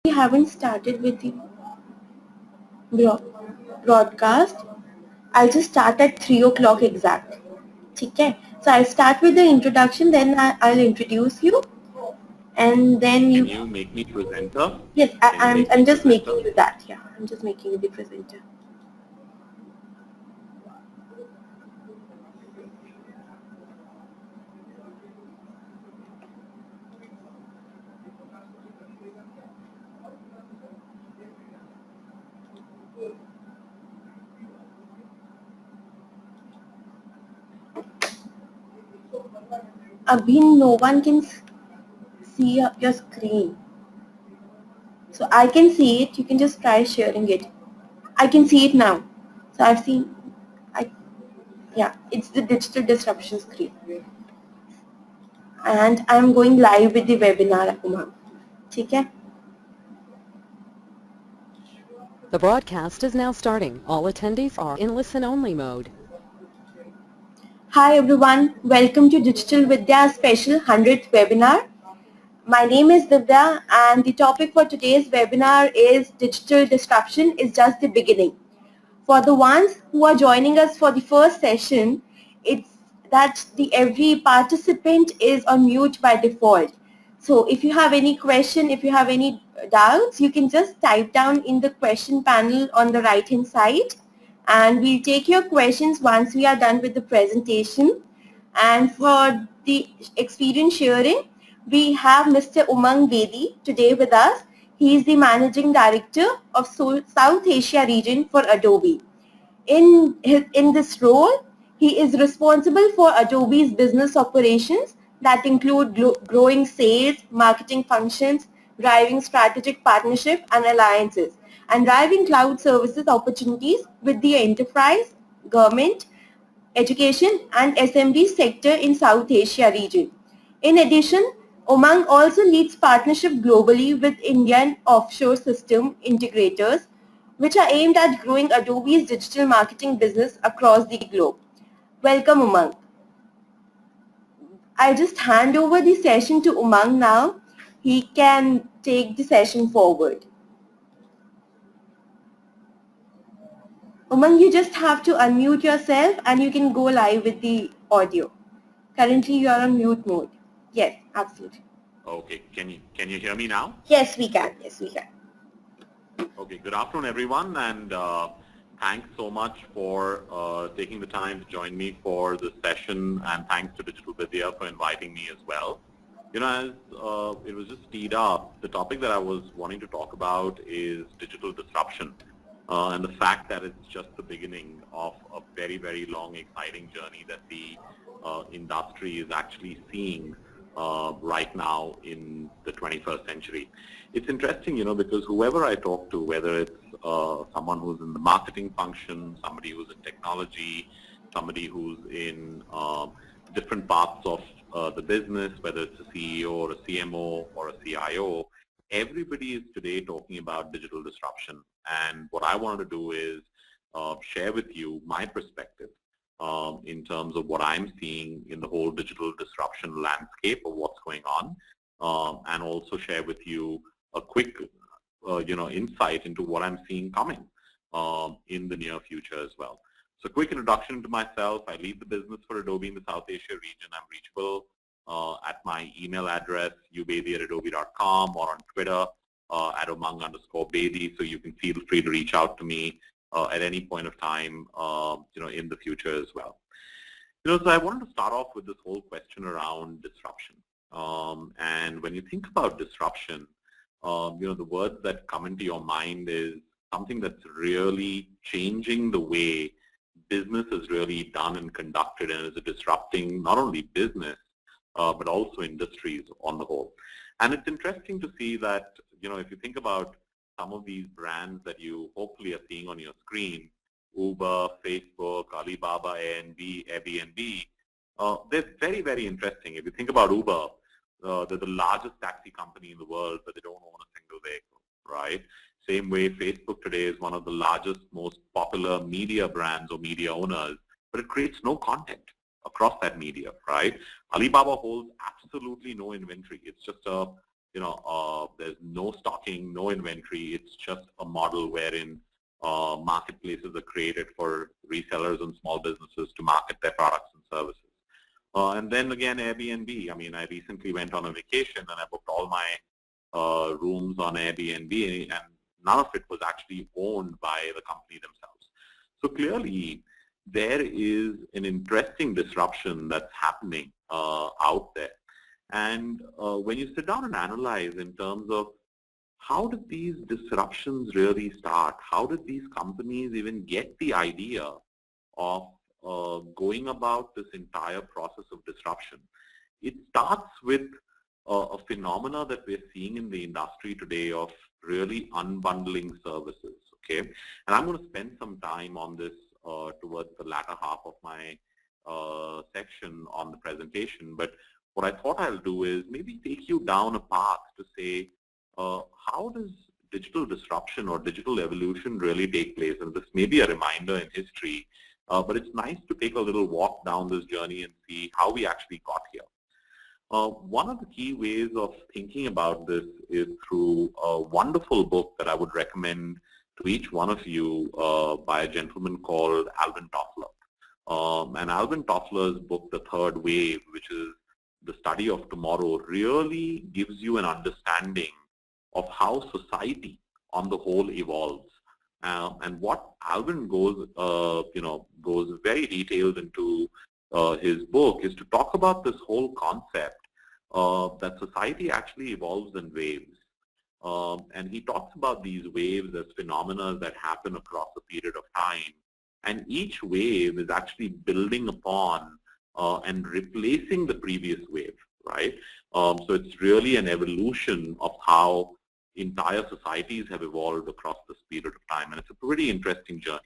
We haven't started with the broadcast. I'll just start at 3 o'clock exact. Okay. So I'll start with the introduction, then I'll introduce you, and then Can you. you make me presenter? Yes, Can you make I'm me just making presenter? you that. Yeah, I'm just making you the presenter. Abhi, no one can see your screen. So I can see it. You can just try sharing it. I can see it now. So I've seen. I Yeah, it's the digital disruption screen. And I'm going live with the webinar, Umang. Okay? The broadcast is now starting. All attendees are in listen-only mode. Hi everyone, welcome to Digital Vidya special 100th webinar. My name is Divya and the topic for today's webinar is Digital Disruption is Just the Beginning. For the ones who are joining us for the first session, it's that every participant is on mute by default. So if you have any question, if you have any doubts, you can just type down in the question panel on the right hand side and we'll take your questions once we are done with the presentation. And for the experience sharing, we have Mr. Umang Bedi today with us. He is the Managing Director of South Asia region for Adobe. In this role, he is responsible for Adobe's business operations that include growing sales, marketing functions, driving strategic partnership and alliances, and driving cloud services opportunities with the enterprise, government, education and SMB sector in South Asia region. In addition, Umang also leads partnership globally with Indian offshore system integrators, which are aimed at growing Adobe's digital marketing business across the globe. Welcome, Umang. I just hand over the session to Umang now. He can take the session forward. Umang, you just have to unmute yourself and you can go live with the audio. Currently, you are on mute mode. Yes, absolutely. Okay, can you hear me now? Yes, we can. Yes, we can. Okay, good afternoon everyone, and thanks so much for taking the time to join me for this session, and thanks to Digital Vidya for inviting me as well. You know, as it was just teed up, the topic that I was wanting to talk about is digital disruption. And the fact that it's just the beginning of a very, very long, exciting journey that the industry is actually seeing right now in the 21st century. It's interesting, you know, because whoever I talk to, whether it's someone who's in the marketing function, somebody who's in technology, somebody who's in different parts of the business, whether it's a CEO or a CMO or a CIO, everybody is today talking about digital disruption. And what I wanted to do is share with you my perspective in terms of what I'm seeing in the whole digital disruption landscape of what's going on, and also share with you a quick insight into what I'm seeing coming in the near future as well. So quick introduction to myself. I lead the business for Adobe in the South Asia region. I'm reachable at my email address, ubedi@adobe.com, or on Twitter at umang_bedi. So you can feel free to reach out to me at any point of time, in the future as well. So I wanted to start off with this whole question around disruption. And when you think about disruption, the words that come into your mind is something that's really changing the way business is really done and conducted, and is disrupting not only business, but also industries on the whole. And it's interesting to see that, if you think about some of these brands that you hopefully are seeing on your screen, Uber, Facebook, Alibaba, Airbnb, they're very, very interesting. If you think about Uber, they're the largest taxi company in the world, but they don't own a single vehicle, right? Same way, Facebook today is one of the largest, most popular media brands or media owners, but it creates no content across that media, right? Alibaba holds absolutely no inventory. It's just a there's no stocking, no inventory. It's just a model wherein marketplaces are created for resellers and small businesses to market their products and services. And then again, Airbnb. I mean, I recently went on a vacation and I booked all my rooms on Airbnb, and none of it was actually owned by the company themselves. So clearly, there is an interesting disruption that's happening out there. And when you sit down and analyze in terms of how did these disruptions really start? How did these companies even get the idea of going about this entire process of disruption? It starts with a phenomena that we're seeing in the industry today of really unbundling services, okay? And I'm going to spend some time on this towards the latter half of my section on the presentation. But what I thought I'll do is maybe take you down a path to say, how does digital disruption or digital evolution really take place? And this may be a reminder in history, but it's nice to take a little walk down this journey and see how we actually got here. One of the key ways of thinking about this is through a wonderful book that I would recommend to each one of you by a gentleman called Alvin Toffler. And Alvin Toffler's book, The Third Wave, which is the study of tomorrow, really gives you an understanding of how society on the whole evolves. And what Alvin goes very detailed into his book is to talk about this whole concept that society actually evolves in waves. And he talks about these waves as phenomena that happen across a period of time. And each wave is actually building upon and replacing the previous wave, right? So it's really an evolution of how entire societies have evolved across this period of time. And it's a pretty interesting journey.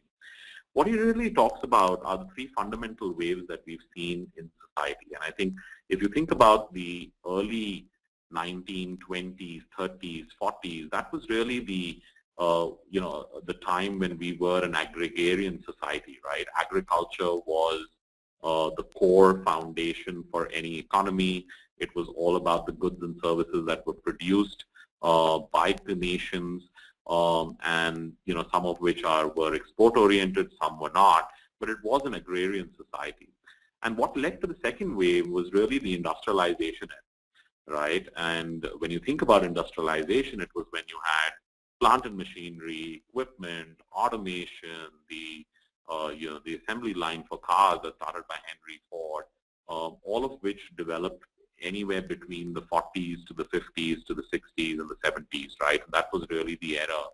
What he really talks about are the three fundamental waves that we've seen in society. And I think if you think about the early 1920s, 30s, 40s, that was really the the time when we were an agrarian society, right? Agriculture was the core foundation for any economy. It was all about the goods and services that were produced by the nations, and some of which were export oriented, some were not, but it was an agrarian society. And what led to the second wave was really the industrialization, right? And when you think about industrialization, it was when you had plant and machinery, equipment, automation, the assembly line for cars that started by Henry Ford, all of which developed anywhere between the 40s to the 50s to the 60s and the 70s, right? And that was really the era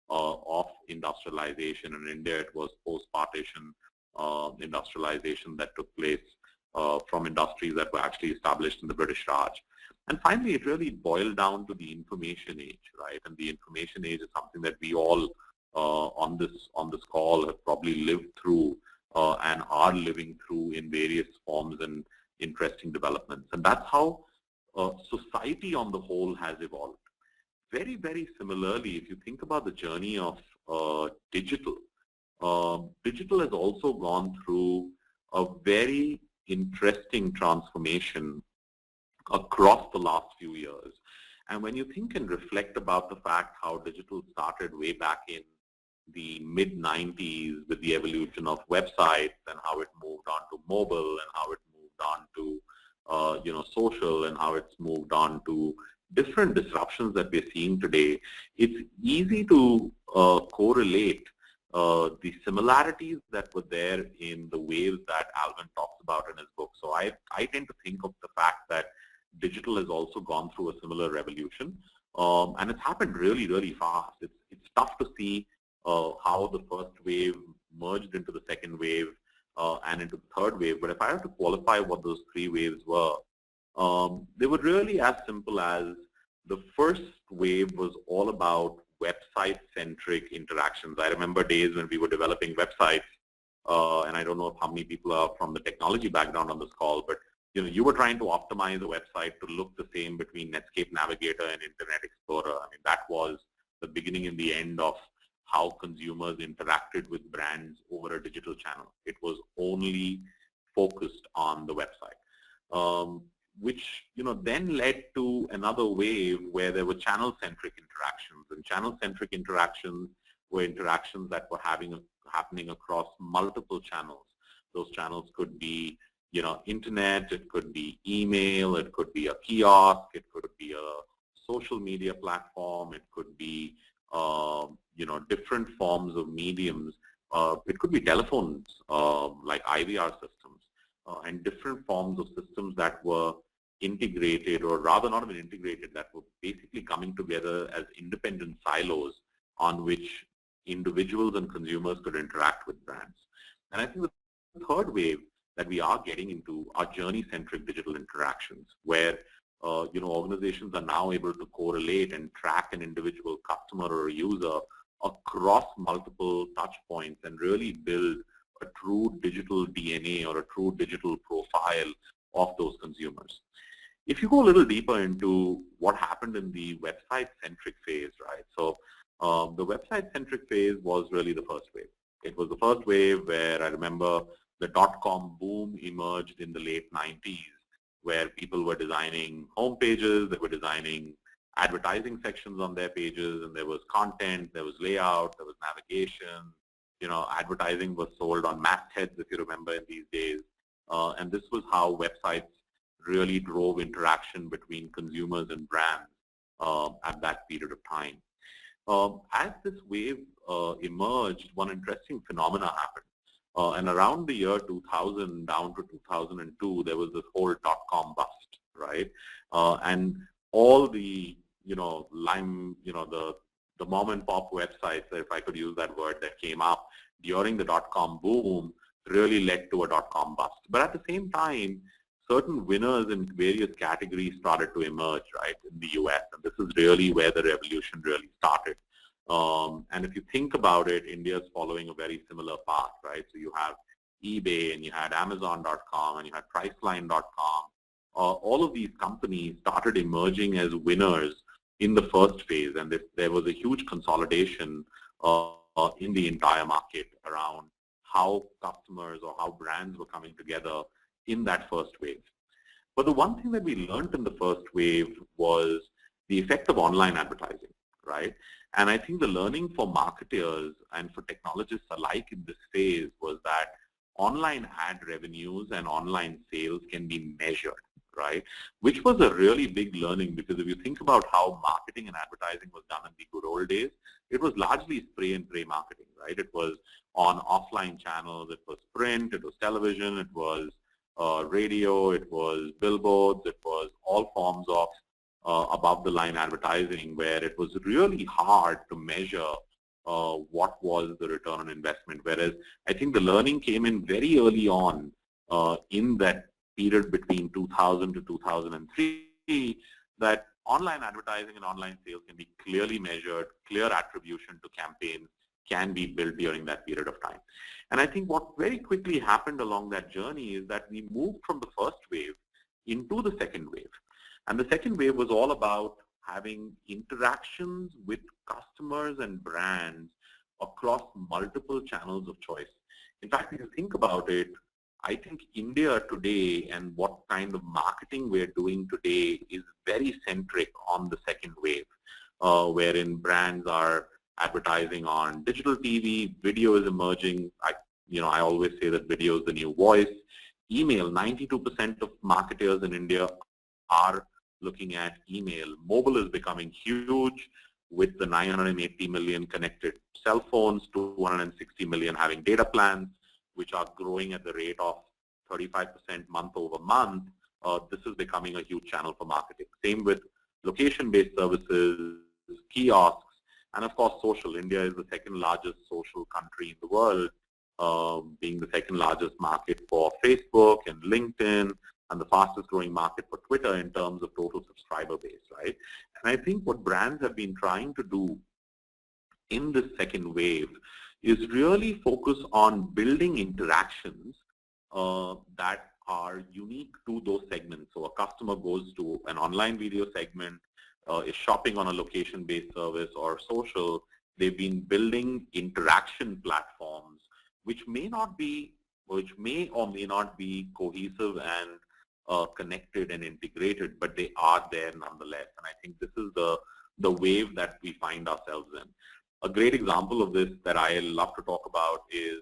of industrialization. In India, it was post-partition industrialization that took place from industries that were actually established in the British Raj. And finally, it really boiled down to the information age, right? And the information age is something that we all on this call have probably lived through and are living through in various forms and interesting developments. And that's how society on the whole has evolved. Very, very similarly, if you think about the journey of digital, digital has also gone through a very interesting transformation across the last few years. And when you think and reflect about the fact how digital started way back in the mid-90s with the evolution of websites and how it moved on to mobile and how it moved on to social and how it's moved on to different disruptions that we're seeing today, it's easy to correlate the similarities that were there in the waves that Alvin talks about in his book. So I tend to think of the fact that digital has also gone through a similar revolution, and it's happened really, really fast. It's tough to see how the first wave merged into the second wave and into the third wave. But if I have to qualify what those three waves were, they were really as simple as the first wave was all about website-centric interactions. I remember days when we were developing websites, and I don't know how many people are from the technology background on this call, but you were trying to optimize a website to look the same between Netscape Navigator and Internet Explorer. I mean, that was the beginning and the end of how consumers interacted with brands over a digital channel. It was only focused on the website. which then led to another wave where there were channel-centric interactions, and channel-centric interactions were interactions that were happening across multiple channels. Those channels could be internet, it could be email, it could be a kiosk, it could be a social media platform, it could be different forms of mediums. It could be telephones like IVR systems and different forms of systems that were integrated, or rather not even integrated, that were basically coming together as independent silos on which individuals and consumers could interact with brands. And I think the third wave that we are getting into are journey-centric digital interactions, where organizations are now able to correlate and track an individual customer or user across multiple touch points and really build a true digital DNA or a true digital profile of those consumers. If you go a little deeper into what happened in the website-centric phase, right? So the website-centric phase was really the first wave. It was the first wave where I remember the dot-com boom emerged in the late 90s, where people were designing home pages, they were designing advertising sections on their pages, and there was content, there was layout, there was navigation. Advertising was sold on mastheads, if you remember, in these days. And this was how websites really drove interaction between consumers and brands at that period of time. As this wave emerged, one interesting phenomena happened. And around the year 2000 down to 2002, there was this whole dot-com bust, right? And all the, the mom and pop websites, if I could use that word, that came up during the dot-com boom really led to a dot-com bust. But at the same time, certain winners in various categories started to emerge, right, in the US. And this is really where the revolution really started. And if you think about it, India is following a very similar path, right? So you have eBay, and you had Amazon.com, and you had Priceline.com. All of these companies started emerging as winners in the first phase, and there was a huge consolidation in the entire market around how customers or how brands were coming together in that first wave. But the one thing that we learned in the first wave was the effect of online advertising, right? And I think the learning for marketers and for technologists alike in this phase was that online ad revenues and online sales can be measured, right? Which was a really big learning, because if you think about how marketing and advertising was done in the good old days, it was largely spray and pray marketing, right? It was on offline channels, it was print, it was television, it was radio, it was billboards, it was all forms of above the line advertising, where it was really hard to measure what was the return on investment. Whereas I think the learning came in very early on in that period between 2000 to 2003, that online advertising and online sales can be clearly measured, clear attribution to campaigns can be built during that period of time. And I think what very quickly happened along that journey is that we moved from the first wave into the second wave. And the second wave was all about having interactions with customers and brands across multiple channels of choice. In fact, if you think about it, I think India today and what kind of marketing we're doing today is very centric on the second wave, wherein brands are advertising on digital TV, video is emerging. I always say that video is the new voice. Email, 92% of marketers in India are looking at email. Mobile is becoming huge with the 980 million connected cell phones, 260 million having data plans, which are growing at the rate of 35% month over month. This is becoming a huge channel for marketing. Same with location-based services, kiosks, and of course social. India is the second largest social country in the world, being the second largest market for Facebook and LinkedIn, and the fastest growing market for Twitter in terms of total subscriber base, right? And I think what brands have been trying to do in this second wave is really focus on building interactions that are unique to those segments. So a customer goes to an online video segment, is shopping on a location-based service or social. They've been building interaction platforms which may or may not be cohesive and connected and integrated, but they are there nonetheless. And I think this is the wave that we find ourselves in. A great example of this that I love to talk about is,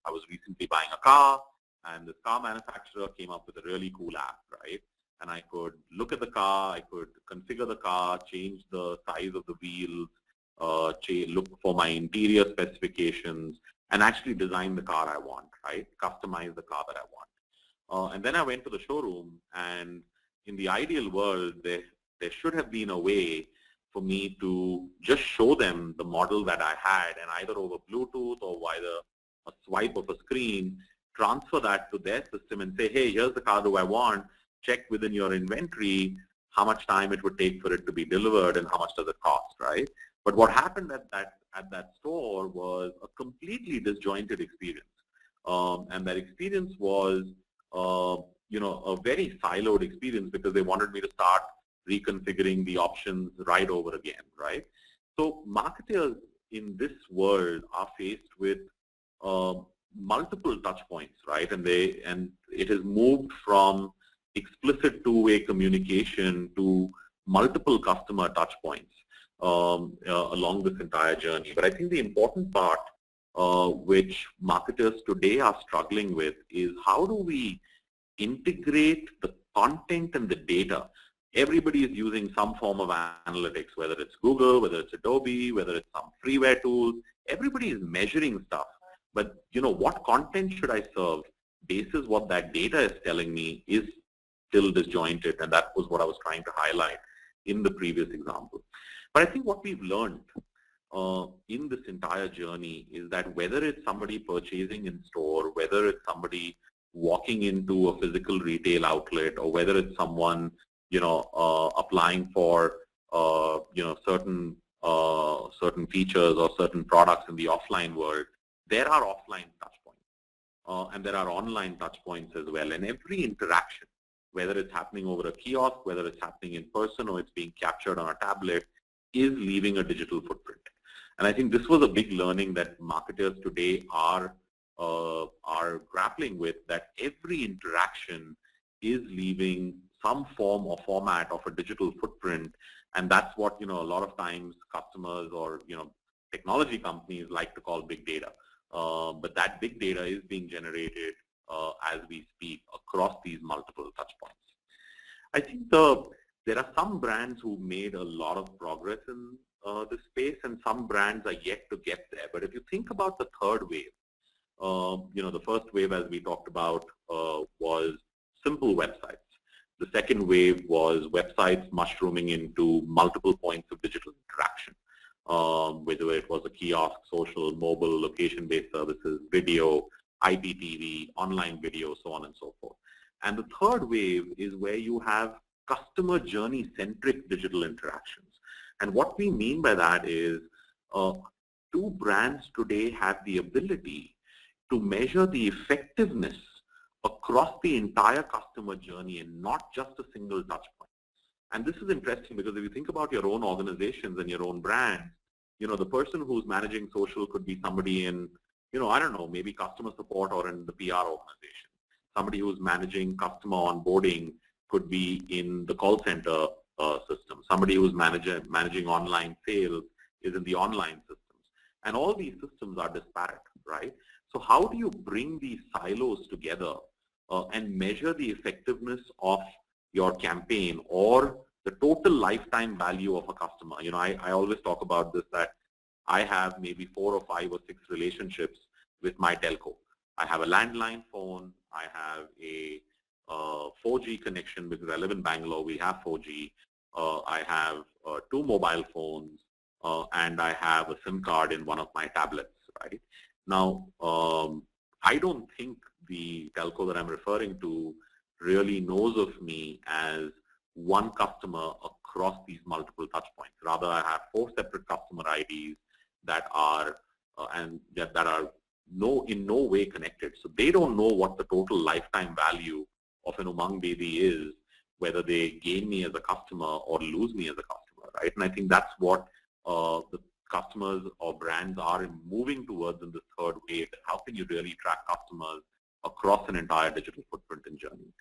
I was recently buying a car, and this car manufacturer came up with a really cool app, right? And I could look at the car, I could configure the car, change the size of the wheels, look for my interior specifications, and actually design the car I want, right? Customize the car that I want. And then I went to the showroom, and in the ideal world, there should have been a way for me to just show them the model that I had, and either over Bluetooth or either a swipe of a screen, transfer that to their system and say, hey, here's the car that I want, check within your inventory how much time it would take for it to be delivered and how much does it cost, right? But what happened at that store was a completely disjointed experience. And that experience was, a very siloed experience because they wanted me to start reconfiguring the options right over again, right? So marketers in this world are faced with multiple touch points, right? And it has moved from explicit two-way communication to multiple customer touch points along this entire journey. But I think the important part which marketers today are struggling with is how do we integrate the content and the data. Everybody is using some form of analytics, whether it's Google, whether it's Adobe, whether it's some freeware tools. Everybody is measuring stuff. But what content should I serve? Basis what that data is telling me is still disjointed, and that was what I was trying to highlight in the previous example. But I think what we've learned in this entire journey is that whether it's somebody purchasing in store, whether it's somebody walking into a physical retail outlet, or whether it's someone applying for certain features or certain products in the offline world, there are offline touch points and there are online touch points as well. And every interaction, whether it's happening over a kiosk, whether it's happening in person, or it's being captured on a tablet, is leaving a digital footprint. And I think this was a big learning that marketers today are grappling with, that every interaction is leaving some form or format of a digital footprint. And that's what, a lot of times customers or, technology companies like to call big data. But that big data is being generated as we speak across these multiple touch points. I think there are some brands who made a lot of progress in this space, and some brands are yet to get there. But if you think about the third wave, the first wave, as we talked about, was simple websites. The second wave was websites mushrooming into multiple points of digital interaction, whether it was a kiosk, social, mobile, location-based services, video, IPTV, online video, so on and so forth. And the third wave is where you have customer journey-centric digital interactions. And what we mean by that is two brands today have the ability to measure the effectiveness across the entire customer journey and not just a single touch point. And this is interesting because if you think about your own organizations and your own brands, the person who's managing social could be somebody in, I don't know, maybe customer support or in the PR organization. Somebody who's managing customer onboarding could be in the call center system. Somebody who's managing online sales is in the online systems. And all these systems are disparate, right? So how do you bring these silos together and measure the effectiveness of your campaign or the total lifetime value of a customer? I always talk about this, that I have maybe 4 or 5 or 6 relationships with my telco. I have a landline phone, I have a 4G connection because I live in Bangalore, we have 4G, I have 2 mobile phones, and I have a SIM card in one of my tablets, right? Now, I don't think the telco that I'm referring to really knows of me as one customer across these multiple touch points. Rather, I have 4 separate customer IDs that are in no way connected. So they don't know what the total lifetime value of an Umang baby is, whether they gain me as a customer or lose me as a customer, right? And I think that's what the customers or brands are moving towards in this third wave. How can you really track customers across an entire digital footprint and journey?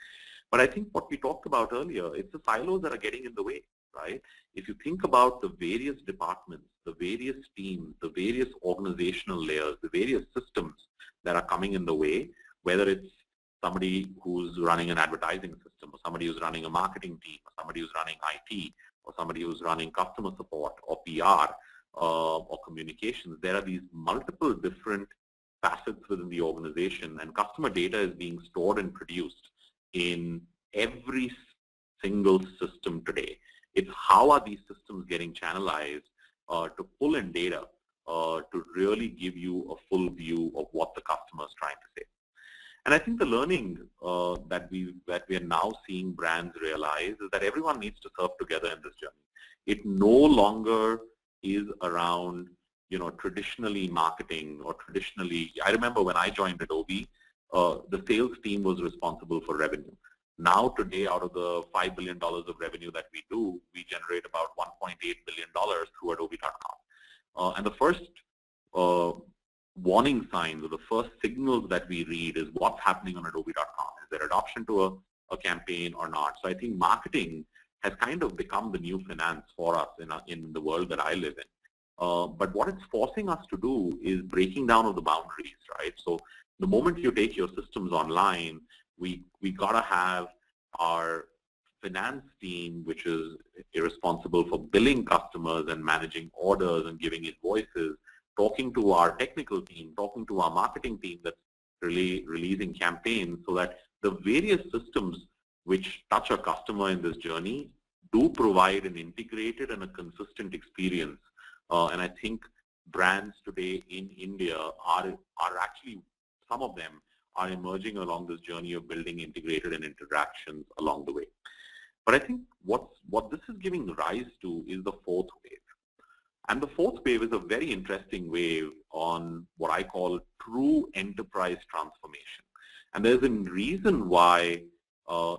But I think what we talked about earlier, it's the silos that are getting in the way, right? If you think about the various departments, the various teams, the various organizational layers, the various systems that are coming in the way, whether it's somebody who's running an advertising system, or somebody who's running a marketing team, or somebody who's running IT, or somebody who's running customer support or PR or communications, there are these multiple different facets within the organization, and customer data is being stored and produced in every single system today. It's how are these systems getting channelized to pull in data to really give you a full view of what the customer is trying to say. And I think the learning that we are now seeing brands realize is that everyone needs to serve together in this journey. It no longer is around, traditionally marketing or traditionally. I remember when I joined Adobe, the sales team was responsible for revenue. Now today, out of the $5 billion of revenue that we do, we generate about $1.8 billion through Adobe.com. And the first warning signs or the first signals that we read is what's happening on Adobe.com. Is there adoption to a campaign or not? So I think marketing has kind of become the new finance for us in the world that I live in. But what it's forcing us to do is breaking down of the boundaries, right? So the moment you take your systems online, we gotta have our finance team, which is responsible for billing customers and managing orders and giving invoices, talking to our technical team, talking to our marketing team that's really releasing campaigns, so that the various systems which touch a customer in this journey do provide an integrated and a consistent experience. And I think brands today in India are actually, some of them are emerging along this journey of building integrated and interactions along the way. But I think what this is giving rise to is the fourth wave. And the fourth wave is a very interesting wave on what I call true enterprise transformation. And there's a reason why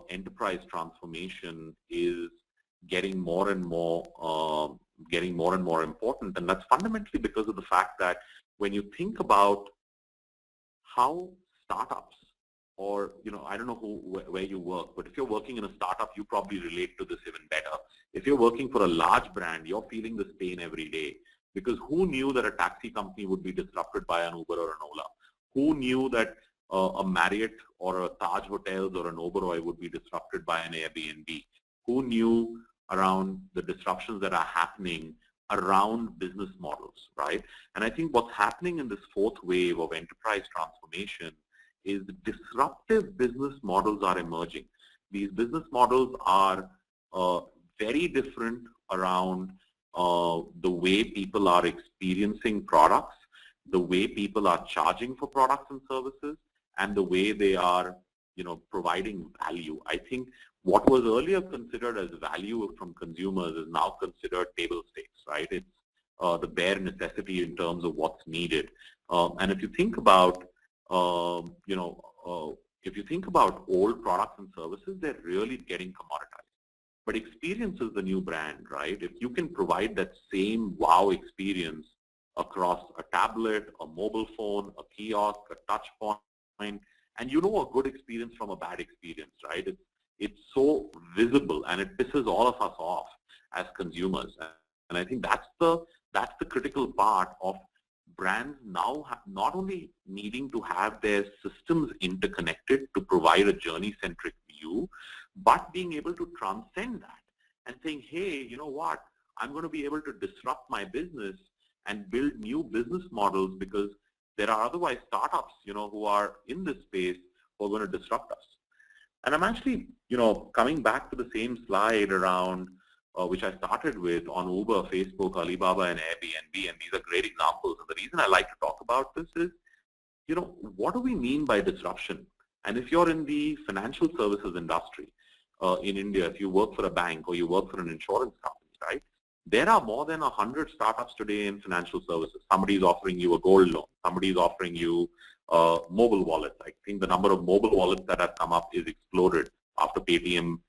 enterprise transformation is getting more and more important, and that's fundamentally because of the fact that when you think about how startups, or I don't know where you work, but if you're working in a startup, you probably relate to this even better. If you're working for a large brand, you're feeling this pain every day, because who knew that a taxi company would be disrupted by an Uber or an Ola? Who knew that a Marriott or a Taj Hotels or an Oberoi would be disrupted by an Airbnb? Who knew around the disruptions that are happening around business models, right? And I think what's happening in this fourth wave of enterprise transformation is disruptive business models are emerging. These business models are very different around the way people are experiencing products, the way people are charging for products and services, and the way they are, providing value. I think what was earlier considered as value from consumers is now considered table stakes, right? It's the bare necessity in terms of what's needed. And if you think about, if you think about old products and services, they're really getting commoditized. But experience is the new brand, right? If you can provide that same wow experience across a tablet, a mobile phone, a kiosk, a touch point, and a good experience from a bad experience, right? It's so visible, and it pisses all of us off as consumers. And I think that's the critical part of brands now not only needing to have their systems interconnected to provide a journey-centric view, but being able to transcend that and saying, hey, you know what? I'm going to be able to disrupt my business and build new business models, because there are otherwise startups, who are in this space who are going to disrupt us. And I'm actually, coming back to the same slide around which I started with on Uber, Facebook, Alibaba, and Airbnb, and these are great examples. And the reason I like to talk about this is, what do we mean by disruption? And if you're in the financial services industry in India, if you work for a bank or you work for an insurance company, right? There are more than 100 startups today in financial services. Somebody is offering you a gold loan. Somebody is offering you mobile wallets. I think the number of mobile wallets that have come up is exploded after Paytm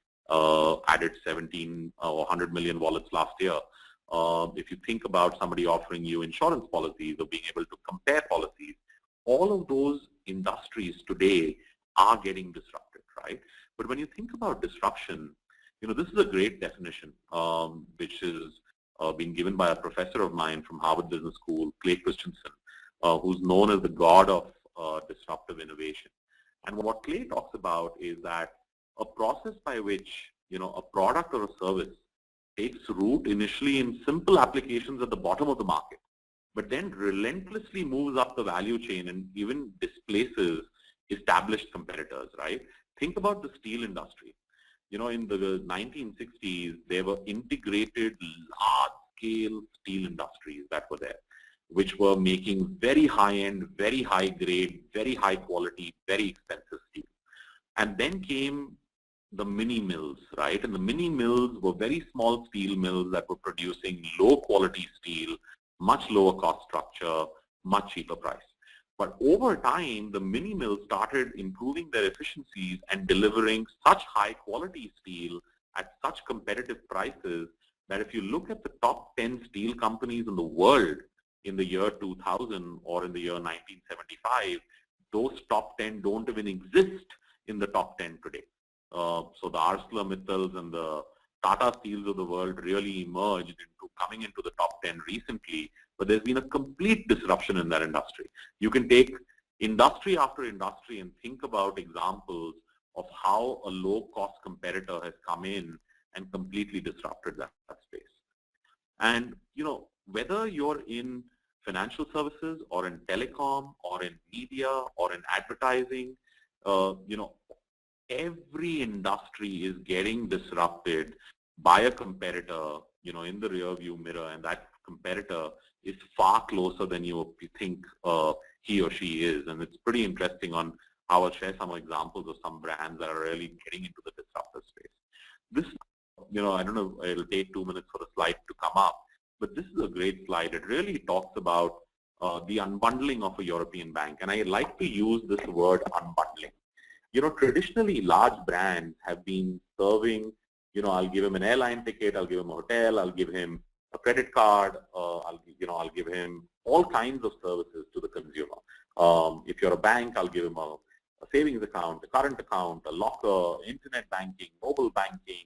added 17 or 100 million wallets last year. If you think about somebody offering you insurance policies or being able to compare policies, all of those industries today are getting disrupted, right? But when you think about disruption, this is a great definition, which is been given by a professor of mine from Harvard Business School, Clay Christensen, who's known as the God of Disruptive Innovation. And what Clay talks about is that a process by which, a product or a service takes root initially in simple applications at the bottom of the market, but then relentlessly moves up the value chain and even displaces established competitors, right? Think about the steel industry. In the 1960s, there were integrated large-scale steel industries that were there, which were making very high-end, very high-grade, very high-quality, very expensive steel. And then came the mini mills, right? And the mini mills were very small steel mills that were producing low-quality steel, much lower cost structure, much cheaper price. But over time, the mini mills started improving their efficiencies and delivering such high-quality steel at such competitive prices that if you look at the top 10 steel companies in the world in the year 2000 or in the year 1975, those top 10 don't even exist in the top 10 today. So the ArcelorMittals and the Tata Steels of the world really emerged into coming into the top 10 recently, but there's been a complete disruption in that industry. You can take industry after industry and think about examples of how a low-cost competitor has come in and completely disrupted that space. And, whether you're in financial services or in telecom or in media or in advertising, every industry is getting disrupted by a competitor, in the rear view mirror, and that competitor is far closer than you think he or she is. And it's pretty interesting on how I'll share some examples of some brands that are really getting into the disruptive space. This, I don't know, it'll take 2 minutes for the slide to come up, but this is a great slide. It really talks about the unbundling of a European bank. And I like to use this word unbundling. Traditionally large brands have been serving, I'll give him an airline ticket, I'll give him a hotel, I'll give him a credit card, I'll give him all kinds of services to the consumer. If you're a bank, I'll give him a savings account, a current account, a locker, internet banking, mobile banking,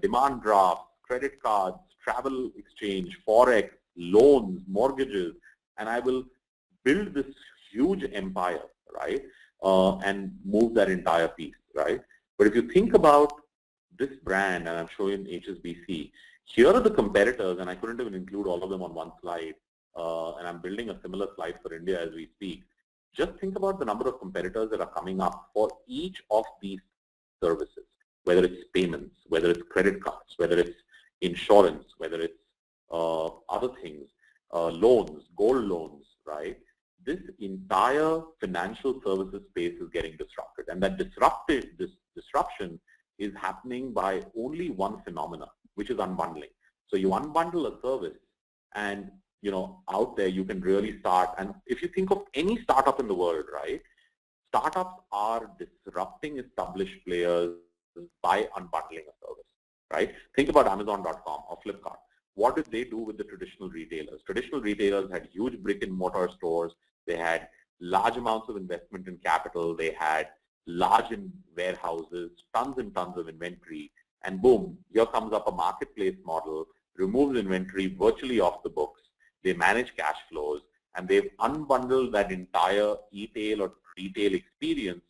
demand drafts, credit cards, travel exchange, forex, loans, mortgages, and I will build this huge empire, right? And move that entire piece, right? But if you think about this brand, and I'm showing HSBC, here are the competitors, and I couldn't even include all of them on one slide, and I'm building a similar slide for India as we speak. Just think about the number of competitors that are coming up for each of these services, whether it's payments, whether it's credit cards, whether it's insurance, whether it's other things, loans, gold loans, right? This entire financial services space is getting disrupted, and that disruption is happening by only one phenomena, which is unbundling. So you unbundle a service, and out there you can really start. And if you think of any startup in the world, right, startups are disrupting established players by unbundling a service, right? Think about Amazon.com or Flipkart. What did they do with the traditional retailers? Traditional retailers had huge brick and mortar stores. They had large amounts of investment in capital. They had large warehouses, tons and tons of inventory. And boom, here comes up a marketplace model, removes inventory virtually off the books. They manage cash flows, and they've unbundled that entire e-tail or retail experience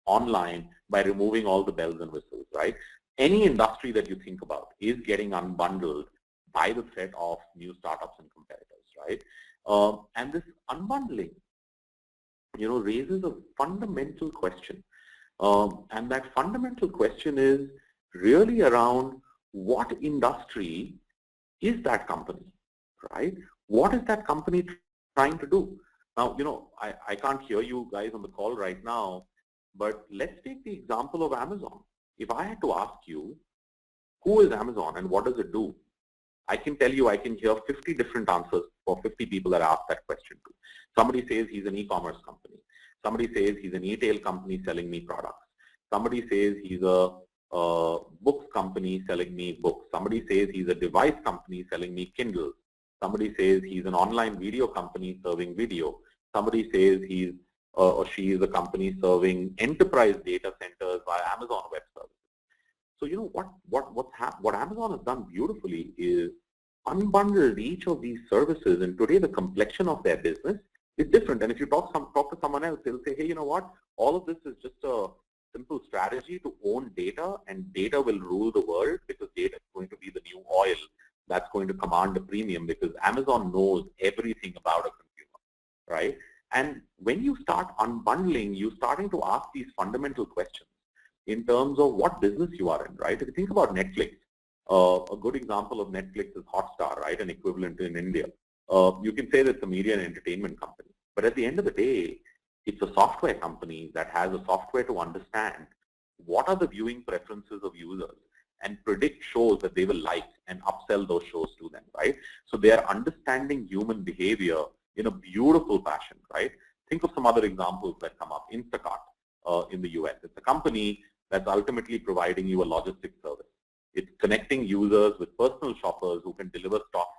online by removing all the bells and whistles, right? Any industry that you think about is getting unbundled by the threat of new startups and competitors, right? And this unbundling, raises a fundamental question. And that fundamental question is really around what industry is that company, right? What is that company trying to do? Now, I can't hear you guys on the call right now, but let's take the example of Amazon. If I had to ask you, who is Amazon and what does it do? I can tell you I can hear 50 different answers for 50 people that ask that question to. Somebody says he's an e-commerce company. Somebody says he's an e-tail company selling me products. Somebody says he's a books company selling me books. Somebody says he's a device company selling me Kindles. Somebody says he's an online video company serving video. Somebody says he's or she is a company serving enterprise data centers via Amazon Web Services. So what Amazon has done beautifully is unbundled each of these services, and today the complexion of their business is different. And if you talk to someone else, they'll say, hey, you know what? All of this is just a simple strategy to own data, and data will rule the world because data is going to be the new oil that's going to command a premium because Amazon knows everything about a consumer, right? And when you start unbundling, you're starting to ask these fundamental questions in terms of what business you are in, right? If you think about Netflix, a good example of Netflix is Hotstar, right? An equivalent in India. You can say that it's a media and entertainment company, but at the end of the day, it's a software company that has a software to understand what are the viewing preferences of users and predict shows that they will like and upsell those shows to them, right? So they are understanding human behavior in a beautiful fashion, right? Think of some other examples that come up. Instacart in the US. It's a company that's ultimately providing you a logistics service. It's connecting users with personal shoppers who can deliver stock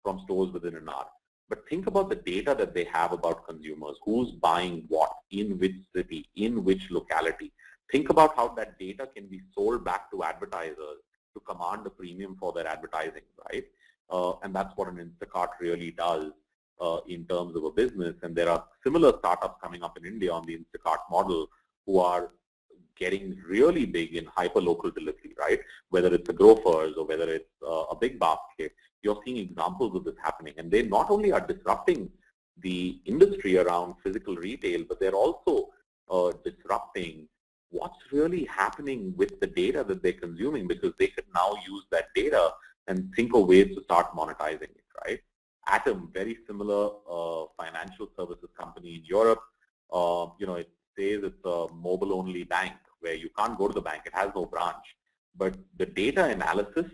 from stores within an hour. But think about the data that they have about consumers, who's buying what, in which city, in which locality. Think about how that data can be sold back to advertisers to command a premium for their advertising, right? And that's what an Instacart really does in terms of a business. And there are similar startups coming up in India on the Instacart model who are getting really big in hyper-local delivery, right? Whether it's a Grofers or whether it's a big basket, you're seeing examples of this happening. And they not only are disrupting the industry around physical retail, but they're also disrupting what's really happening with the data that they're consuming, because they can now use that data and think of ways to start monetizing it, right? Atom, very similar financial services company in Europe. It says it's a mobile-only bank where you can't go to the bank. It has no branch. But the data analysis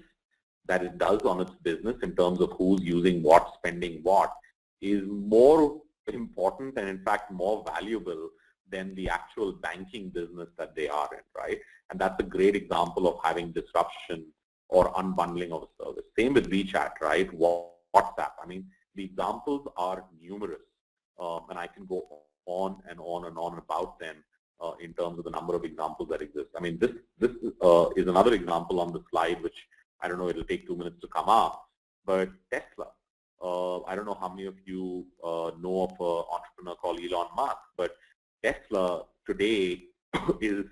that it does on its business in terms of who's using what, spending what, is more important and in fact more valuable than the actual banking business that they are in, right? And that's a great example of having disruption or unbundling of a service. Same with WeChat, right? WhatsApp. I mean, the examples are numerous, and I can go on and on and on about them in terms of the number of examples that exist. I mean, this is another example on the slide, which I don't know, it'll take 2 minutes to come up, but Tesla. I don't know how many of you know of an entrepreneur called Elon Musk, but Tesla today is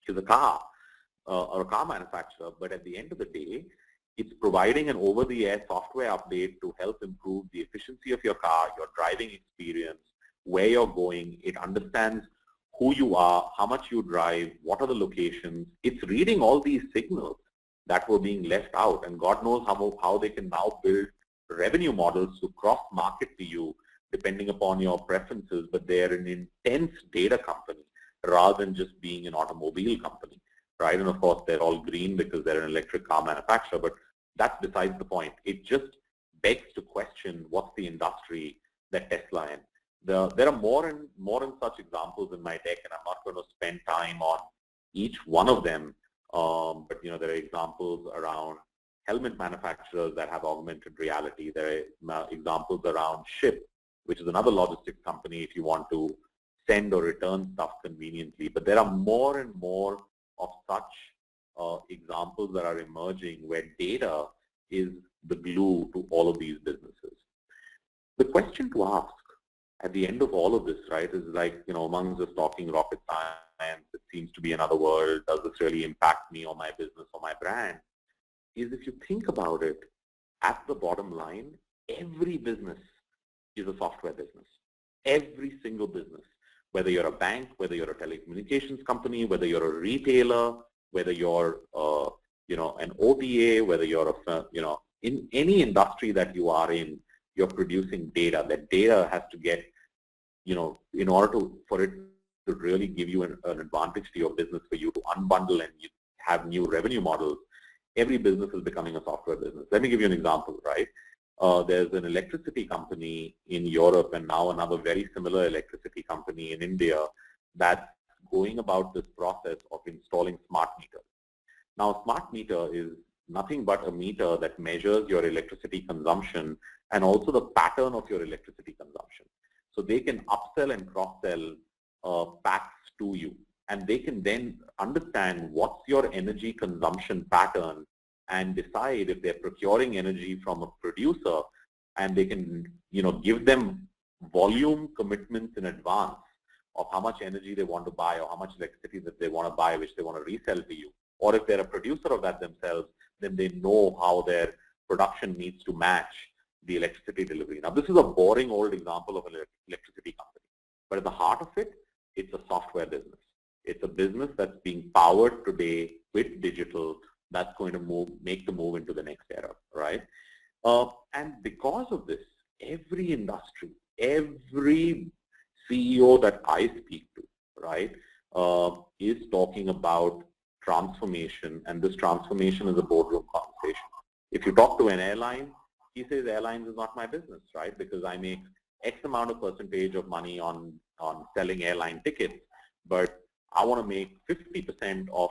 a car or a car manufacturer, but at the end of the day, it's providing an over-the-air software update to help improve the efficiency of your car, your driving experience, where you're going. It understands who you are, how much you drive, what are the locations. It's reading all these signals that were being left out, and God knows how they can now build revenue models to cross-market to you depending upon your preferences, but they're an intense data company rather than just being an automobile company, right? And of course, they're all green because they're an electric car manufacturer, but that's besides the point. It just begs to question what's the industry that Tesla in. There are more and such examples in my deck, and I'm not going to spend time on each one of them, but there are examples around helmet manufacturers that have augmented reality. There are examples around Ship, which is another logistics company if you want to send or return stuff conveniently. But there are more and more of such examples that are emerging where data is the glue to all of these businesses. The question to ask at the end of all of this, right, is like, amongst us talking rocket science, it seems to be another world, does this really impact me or my business or my brand, is if you think about it, at the bottom line, every business is a software business. Every single business, whether you're a bank, whether you're a telecommunications company, whether you're a retailer, whether you're an OTA, whether you're in any industry that you are in, you're producing data. That data has to get, in order for it to really give you an advantage to your business, for you to unbundle and you have new revenue models. Every business is becoming a software business. Let me give you an example, right? There's an electricity company in Europe and now another very similar electricity company in India that's going about this process of installing smart meters. Now, a smart meter is nothing but a meter that measures your electricity consumption and also the pattern of your electricity consumption. So they can upsell and cross-sell packs to you, and they can then understand what's your energy consumption pattern and decide if they're procuring energy from a producer, and they can, give them volume commitments in advance of how much energy they want to buy or how much electricity that they want to buy, which they want to resell to you. Or if they're a producer of that themselves, then they know how their production needs to match the electricity delivery. Now, this is a boring old example of an electricity company, but at the heart of it, it's a software business. It's a business that's being powered today with digital that's going to make the move into the next era, right? And because of this, every industry, every CEO that I speak to, right, is talking about transformation, and this transformation is a boardroom conversation. If you talk to an airline, he says airlines is not my business, right, because I make X amount of percentage of money on selling airline tickets, but I want to make 50% of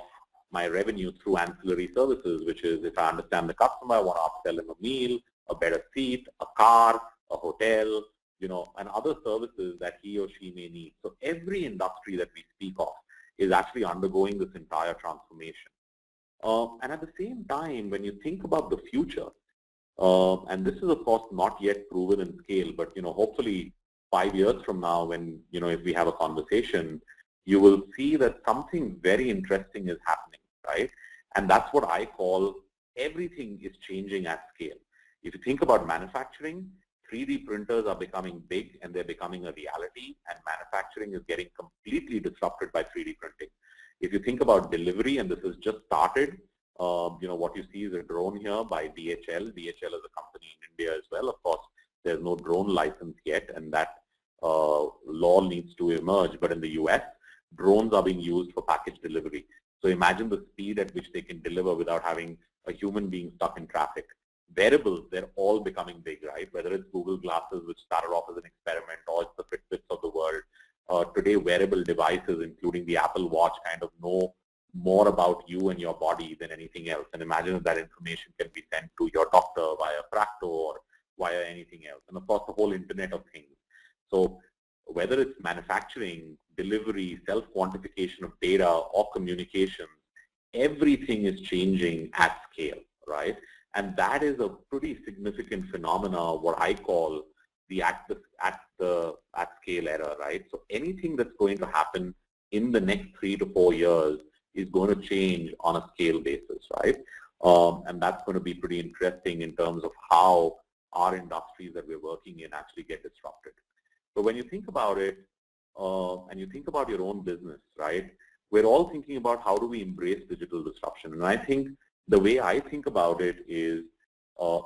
my revenue through ancillary services, which is if I understand the customer, I want to upsell him a meal, a better seat, a car, a hotel, and other services that he or she may need. So every industry that we speak of is actually undergoing this entire transformation. And at the same time, when you think about the future, and this is of course not yet proven in scale, but hopefully 5 years from now, when if we have a conversation, you will see that something very interesting is happening, right? And that's what I call everything is changing at scale. If you think about manufacturing, 3D printers are becoming big and they're becoming a reality, and manufacturing is getting completely disrupted by 3D printing. If you think about delivery, and this has just started, what you see is a drone here by DHL. DHL is a company in India as well. Of course, there's no drone license yet, and that law needs to emerge. But in the US, drones are being used for package delivery. So imagine the speed at which they can deliver without having a human being stuck in traffic. Wearables, they're all becoming big, right? Whether it's Google Glasses, which started off as an experiment, or it's the Fitbits of the world. Today, wearable devices, including the Apple Watch, kind of know more about you and your body than anything else. And imagine if that information can be sent to your doctor via Practo or via anything else. And of course, the whole Internet of Things. So whether it's manufacturing, delivery, self-quantification of data, or communications, everything is changing at scale, right? And that is a pretty significant phenomena, what I call the at scale era, right? So anything that's going to happen in the next 3 to 4 years is going to change on a scale basis, right? And that's going to be pretty interesting in terms of how our industries that we're working in actually get disrupted. But when you think about it, and you think about your own business, right, we're all thinking about how do we embrace digital disruption. And I think the way I think about it is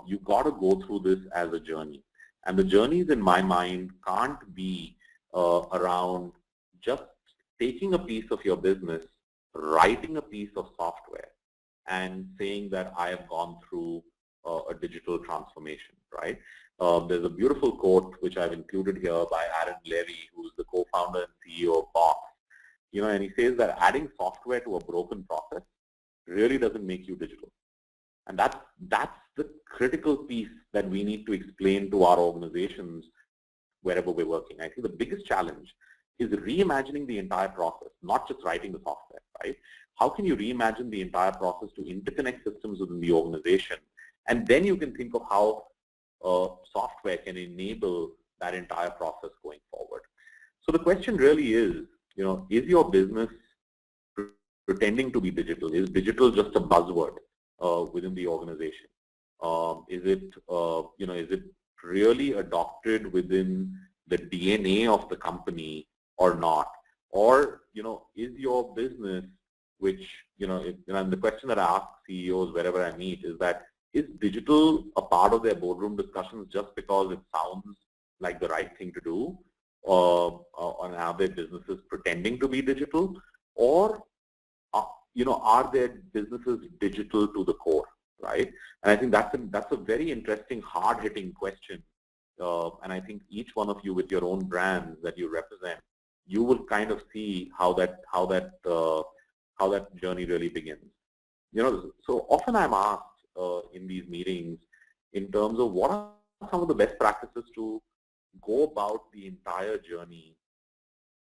you got to go through this as a journey. And the journeys in my mind can't be around just taking a piece of your business, writing a piece of software, and saying that I have gone through a digital transformation, right? There's a beautiful quote which I've included here by Aaron Levy, who's the co-founder and CEO of Box. And he says that adding software to a broken process really doesn't make you digital. And that's the critical piece that we need to explain to our organizations wherever we're working. I think the biggest challenge is reimagining the entire process, not just writing the software, right? How can you reimagine the entire process to interconnect systems within the organization? And then you can think of how software can enable that entire process going forward. So the question really is your business pretending to be digital? Is digital just a buzzword within the organization? Is it really adopted within the DNA of the company or not? Or is your business, which and the question that I ask CEOs wherever I meet is that, is digital a part of their boardroom discussions just because it sounds like the right thing to do, on how their businesses pretending to be digital, or are their businesses digital to the core, right? And I think that's a very interesting, hard-hitting question. And I think each one of you with your own brands that you represent, you will kind of see how that journey really begins. So often I'm asked in these meetings in terms of what are some of the best practices to go about the entire journey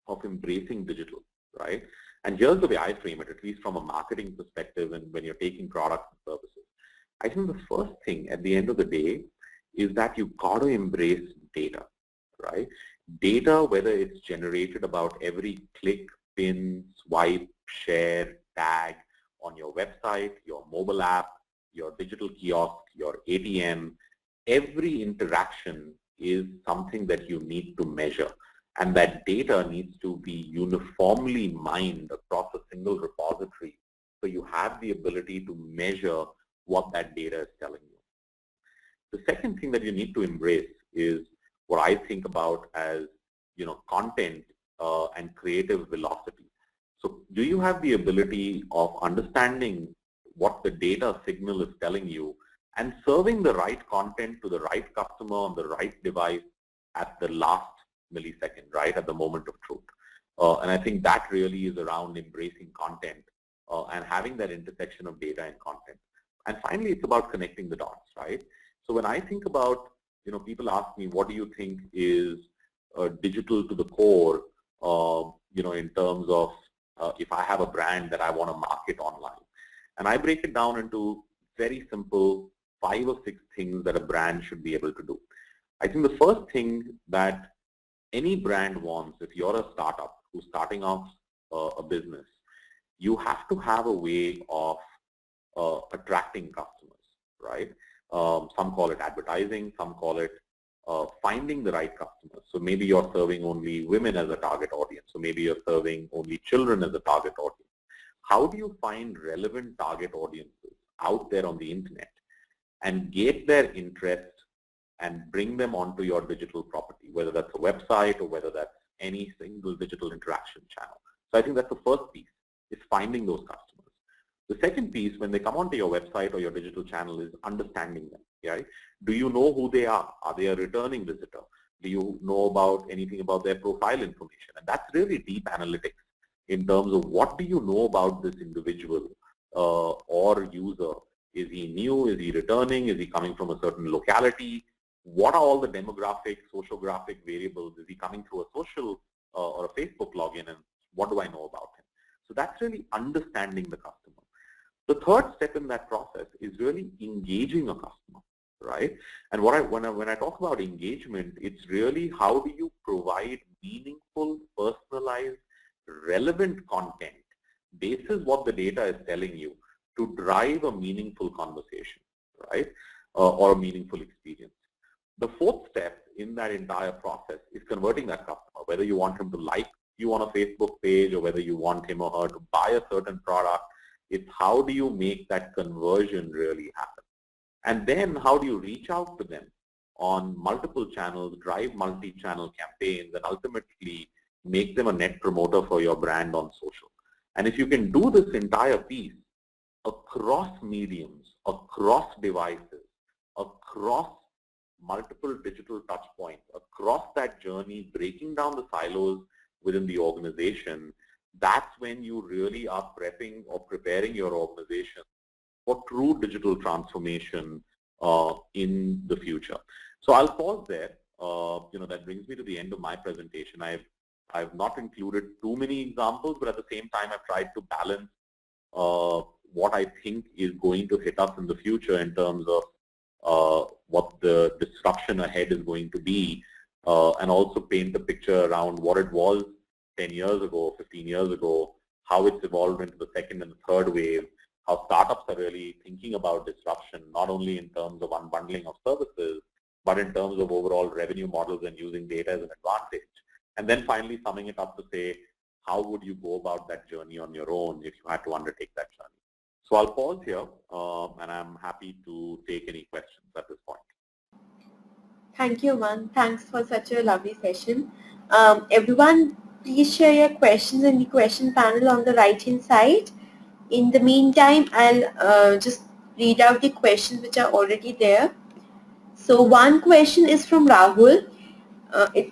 of embracing digital, right? And here's the way I frame it, at least from a marketing perspective and when you're taking products and services. I think the first thing at the end of the day is that you've got to embrace data, right? Data, whether it's generated about every click, pin, swipe, share, tag on your website, your mobile app, your digital kiosk, your ATM, every interaction is something that you need to measure. And that data needs to be uniformly mined across a single repository so you have the ability to measure what that data is telling you. The second thing that you need to embrace is what I think about as, content and creative velocity. So do you have the ability of understanding what the data signal is telling you and serving the right content to the right customer on the right device at the last millisecond, right, at the moment of truth? And I think that really is around embracing content and having that intersection of data and content. And finally, it's about connecting the dots, right? So when I think about, people ask me, what do you think is digital to the core, in terms of if I have a brand that I want to market online. And I break it down into very simple 5 or 6 things that a brand should be able to do. I think the first thing that any brand wants, if you're a startup who's starting off a business, you have to have a way of attracting customers, right? Some call it advertising, some call it finding the right customers. So maybe you're serving only women as a target audience, so maybe you're serving only children as a target audience. How do you find relevant target audiences out there on the internet and get their interest and bring them onto your digital property, whether that's a website or whether that's any single digital interaction channel? So I think that's the first piece, is finding those customers. The second piece, when they come onto your website or your digital channel, is understanding them, right? Do you know who they are? Are they a returning visitor? Do you know about anything about their profile information? And that's really deep analytics in terms of what do you know about this individual or user? Is he new? Is he returning? Is he coming from a certain locality? What are all the demographic, sociographic variables? Is he coming through a social or a Facebook login? And what do I know about him? So that's really understanding the customer. The third step in that process is really engaging a customer, right? And when I talk about engagement, it's really how do you provide meaningful, personalized, relevant content basis what the data is telling you to drive a meaningful conversation, right? Or a meaningful experience. The fourth step in that entire process is converting that customer, whether you want him to like you on a Facebook page or whether you want him or her to buy a certain product. It's how do you make that conversion really happen? And then how do you reach out to them on multiple channels, drive multi-channel campaigns, and ultimately make them a net promoter for your brand on social. And if you can do this entire piece across mediums, across devices, across multiple digital touch points, across that journey, breaking down the silos within the organization, that's when you really are prepping or preparing your organization for true digital transformation in the future. So I'll pause there. That brings me to the end of my presentation. I've not included too many examples, but at the same time, I've tried to balance what I think is going to hit us in the future in terms of what the disruption ahead is going to be, and also paint a picture around what it was 10 years ago, 15 years ago, how it's evolved into the second and third wave, how startups are really thinking about disruption, not only in terms of unbundling of services, but in terms of overall revenue models and using data as an advantage. And then finally summing it up to say, how would you go about that journey on your own if you had to undertake that journey? So I'll pause here, and I'm happy to take any questions at this point. Thank you, Aman. Thanks for such a lovely session. Everyone, please share your questions in the question panel on the right-hand side. In the meantime, I'll just read out the questions which are already there. So one question is from Rahul.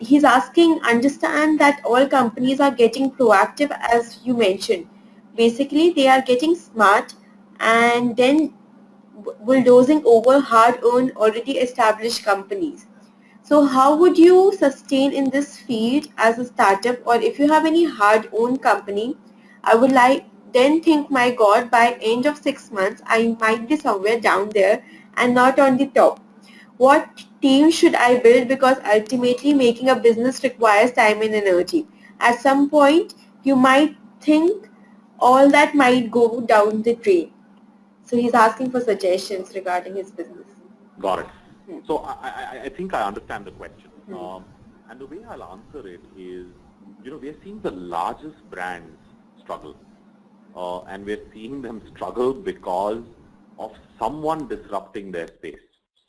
He's asking, understand that all companies are getting proactive as you mentioned. Basically, they are getting smart and then bulldozing over hard-earned, already established companies. So how would you sustain in this field as a startup, or if you have any hard-owned company? I would like then think, my God, by end of 6 months, I might be somewhere down there and not on the top. What team should I build? Because ultimately making a business requires time and energy. At some point, you might think all that might go down the drain. So he's asking for suggestions regarding his business. Got it. Hmm. So I think I understand the question. Hmm. And the way I'll answer it is, we are seeing the largest brands struggle. And we're seeing them struggle because of someone disrupting their space,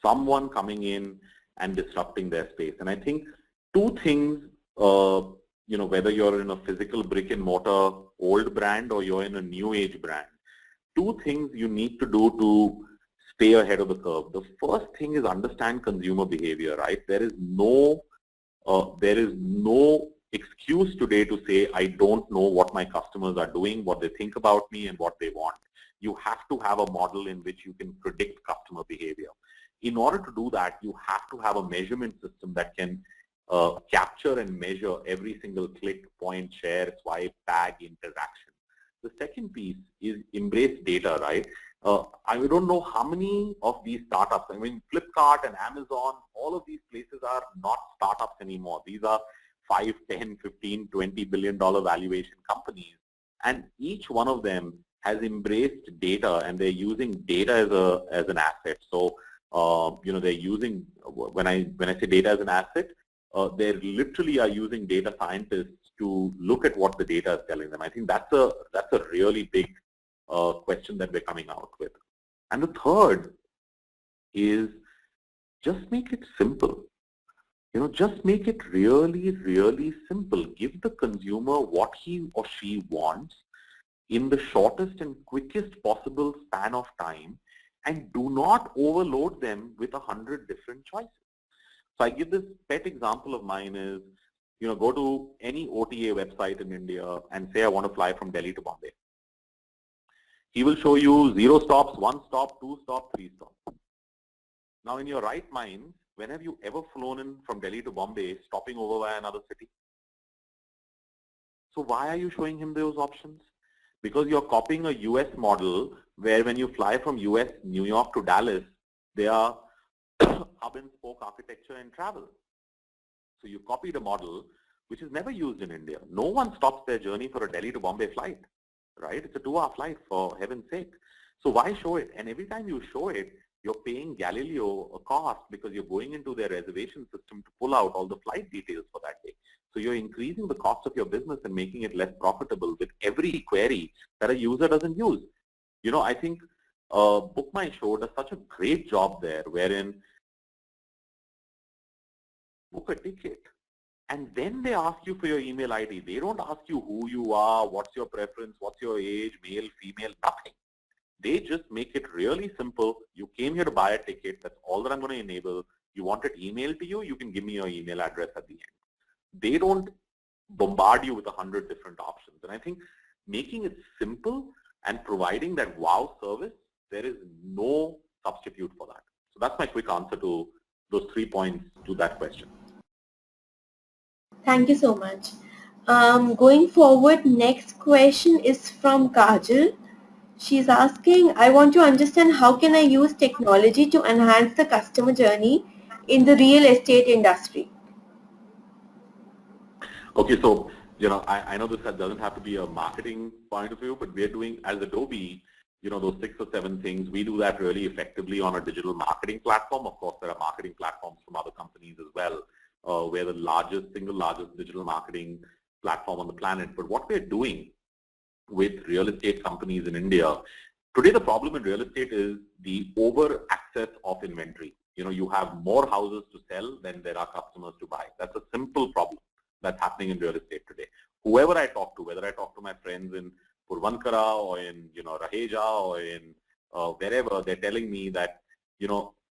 someone coming in and disrupting their space. And I think two things, whether you're in a physical brick and mortar old brand or you're in a new age brand, two things you need to do to stay ahead of the curve. The first thing is understand consumer behavior, right? There is no excuse today to say, I don't know what my customers are doing, what they think about me, and what they want. You have to have a model in which you can predict customer behavior. In order to do that, you have to have a measurement system that can capture and measure every single click, point, share, swipe, tag, interaction. The second piece is embrace data, right? I don't know how many of these startups, I mean, Flipkart and Amazon, all of these places are not startups anymore. These are 5, 10, 15, $20 billion valuation companies. And each one of them has embraced data, and they're using data as an asset. So, they're using, when I say data as an asset, they literally are using data scientists to look at what the data is telling them. I think that's a really big question that we're coming out with. And the third is just make it simple. Just make it really, really simple. Give the consumer what he or she wants in the shortest and quickest possible span of time, and do not overload them with 100 different choices. So I give this pet example of mine is, go to any OTA website in India and say, I want to fly from Delhi to Bombay. He will show you 0 stops, 1 stop, 2 stops, 3 stops. Now, in your right mind, when have you ever flown in from Delhi to Bombay, stopping over by another city? So why are you showing him those options? Because you're copying a US model where when you fly from US, New York to Dallas, they are hub and spoke architecture and travel. So you copied a model which is never used in India. No one stops their journey for a Delhi to Bombay flight, right? It's a 2-hour flight, for heaven's sake. So why show it? And every time you show it, you're paying Galileo a cost because you're going into their reservation system to pull out all the flight details for that day. So you're increasing the cost of your business and making it less profitable with every query that a user doesn't use. I think Book My Show does such a great job there, wherein book a ticket and then they ask you for your email ID. They don't ask you who you are, what's your preference, what's your age, male, female, nothing. They just make it really simple. You came here to buy a ticket. That's all that I'm going to enable. You want it emailed to you? You can give me your email address at the end. They don't bombard you with 100 different options. And I think making it simple and providing that wow service, there is no substitute for that. So that's my quick answer to those 3 points to that question. Thank you so much. Going forward, next question is from Kajal. She's asking, I want to understand how can I use technology to enhance the customer journey in the real estate industry? Okay, so, I know this doesn't have to be a marketing point of view, but we're doing, as Adobe, those 6 or 7 things, we do that really effectively on a digital marketing platform. Of course, there are marketing platforms from other companies as well. We're the single largest digital marketing platform on the planet. But what we're doing with real estate companies in India, today the problem in real estate is the over access of inventory. You have more houses to sell than there are customers to buy. That's a simple problem that's happening in real estate today. Whoever I talk to, whether I talk to my friends in Purvankara or in Raheja or in wherever, they're telling me that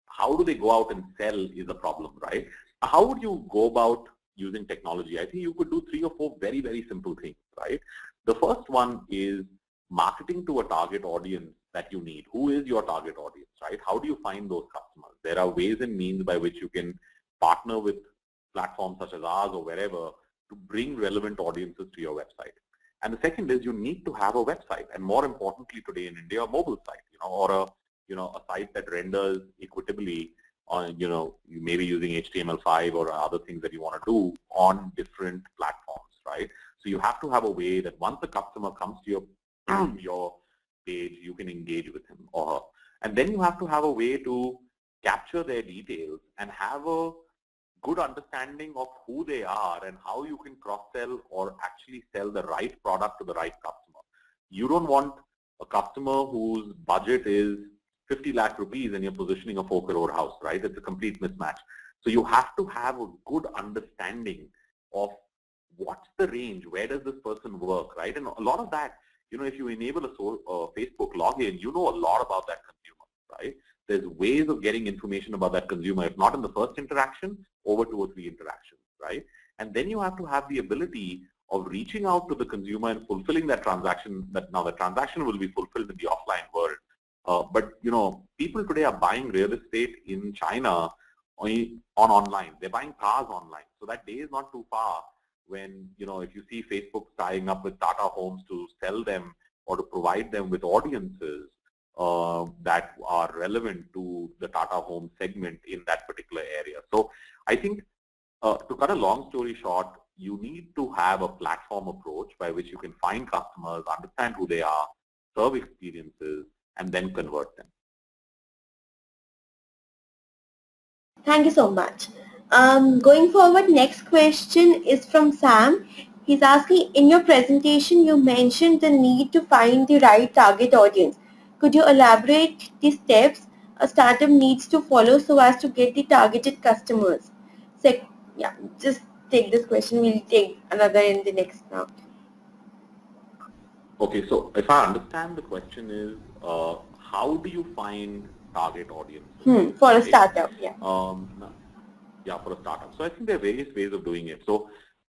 how do they go out and sell is a problem, right? How would you go about using technology? I think you could do 3 or 4 very, very simple things, right? The first one is marketing to a target audience that you need. Who is your target audience, right? How do you find those customers? There are ways and means by which you can partner with platforms such as ours or wherever to bring relevant audiences to your website. And the second is you need to have a website, and more importantly today in India, a mobile site, or a site that renders equitably on, you may be using HTML5 or other things that you want to do on different platforms, right? So you have to have a way that once the customer comes to your page, you can engage with him or her. And then you have to have a way to capture their details and have a good understanding of who they are and how you can cross-sell or actually sell the right product to the right customer. You don't want a customer whose budget is 50 lakh rupees and you're positioning a 4 crore house, right? It's a complete mismatch. So you have to have a good understanding of what's the range, where does this person work, right? And a lot of that, if you enable a Facebook login, you know a lot about that consumer, right? There's ways of getting information about that consumer, if not in the first interaction, over 2 or 3 interactions, right? And then you have to have the ability of reaching out to the consumer and fulfilling that transaction. Now the transaction will be fulfilled in the offline world. But people today are buying real estate in China online. They're buying cars online. So that day is not too far when, if you see Facebook tying up with Tata Homes to sell them or to provide them with audiences that are relevant to the Tata Home segment in that particular area. So I think to cut a long story short, you need to have a platform approach by which you can find customers, understand who they are, serve experiences, and then convert them. Thank you so much. Going forward, next question is from Sam. He's asking, in your presentation, you mentioned the need to find the right target audience. Could you elaborate the steps a startup needs to follow so as to get the targeted customers? Yeah, just take this question. We'll take another in the next round. Okay, so if I understand the question is, how do you find target audiences? For a startup, yeah. Yeah, for a startup. So I think there are various ways of doing it. So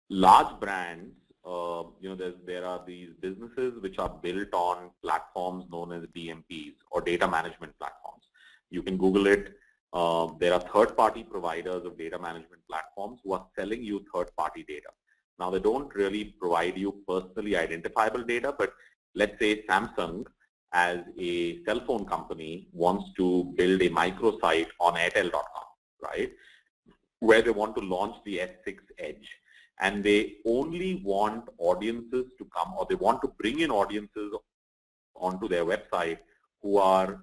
large brands, there are these businesses which are built on platforms known as DMPs or data management platforms. You can Google it. There are third-party providers of data management platforms who are selling you third-party data. Now, they don't really provide you personally identifiable data, but let's say Samsung, as a cell phone company, wants to build a microsite on Airtel.com, right, where they want to launch the S6 Edge. And they only want audiences to come, or they want to bring in audiences onto their website who are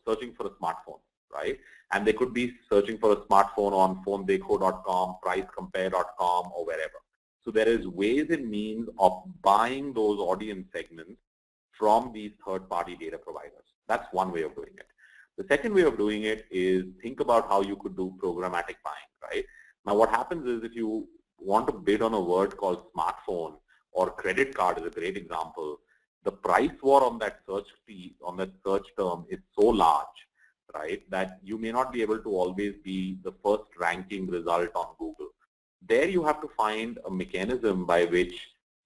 searching for a smartphone, right? And they could be searching for a smartphone on phonedekho.com, pricecompare.com, or wherever. So there is ways and means of buying those audience segments from these third-party data providers. That's one way of doing it. The second way of doing it is think about how you could do programmatic buying, right? Now what happens is if you want to bid on a word called smartphone or credit card is a great example, the price war on that search fee, on that search term is so large, right, that you may not be able to always be the first ranking result on Google. There you have to find a mechanism by which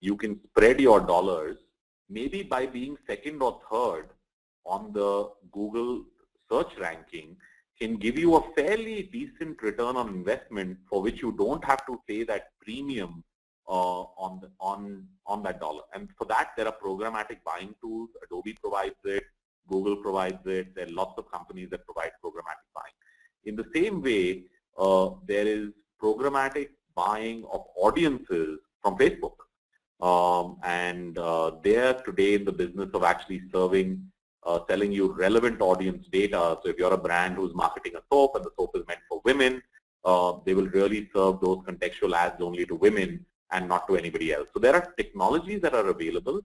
you can spread your dollars, maybe by being second or third on the Google search ranking can give you a fairly decent return on investment for which you don't have to pay that premium on that dollar. And for that, there are programmatic buying tools. Adobe provides it. Google provides it. There are lots of companies that provide programmatic buying. In the same way, there is programmatic buying of audiences from Facebook. They're today in the business of actually selling you relevant audience data. So if you're a brand who's marketing a soap and the soap is meant for women, they will really serve those contextual ads only to women and not to anybody else. So there are technologies that are available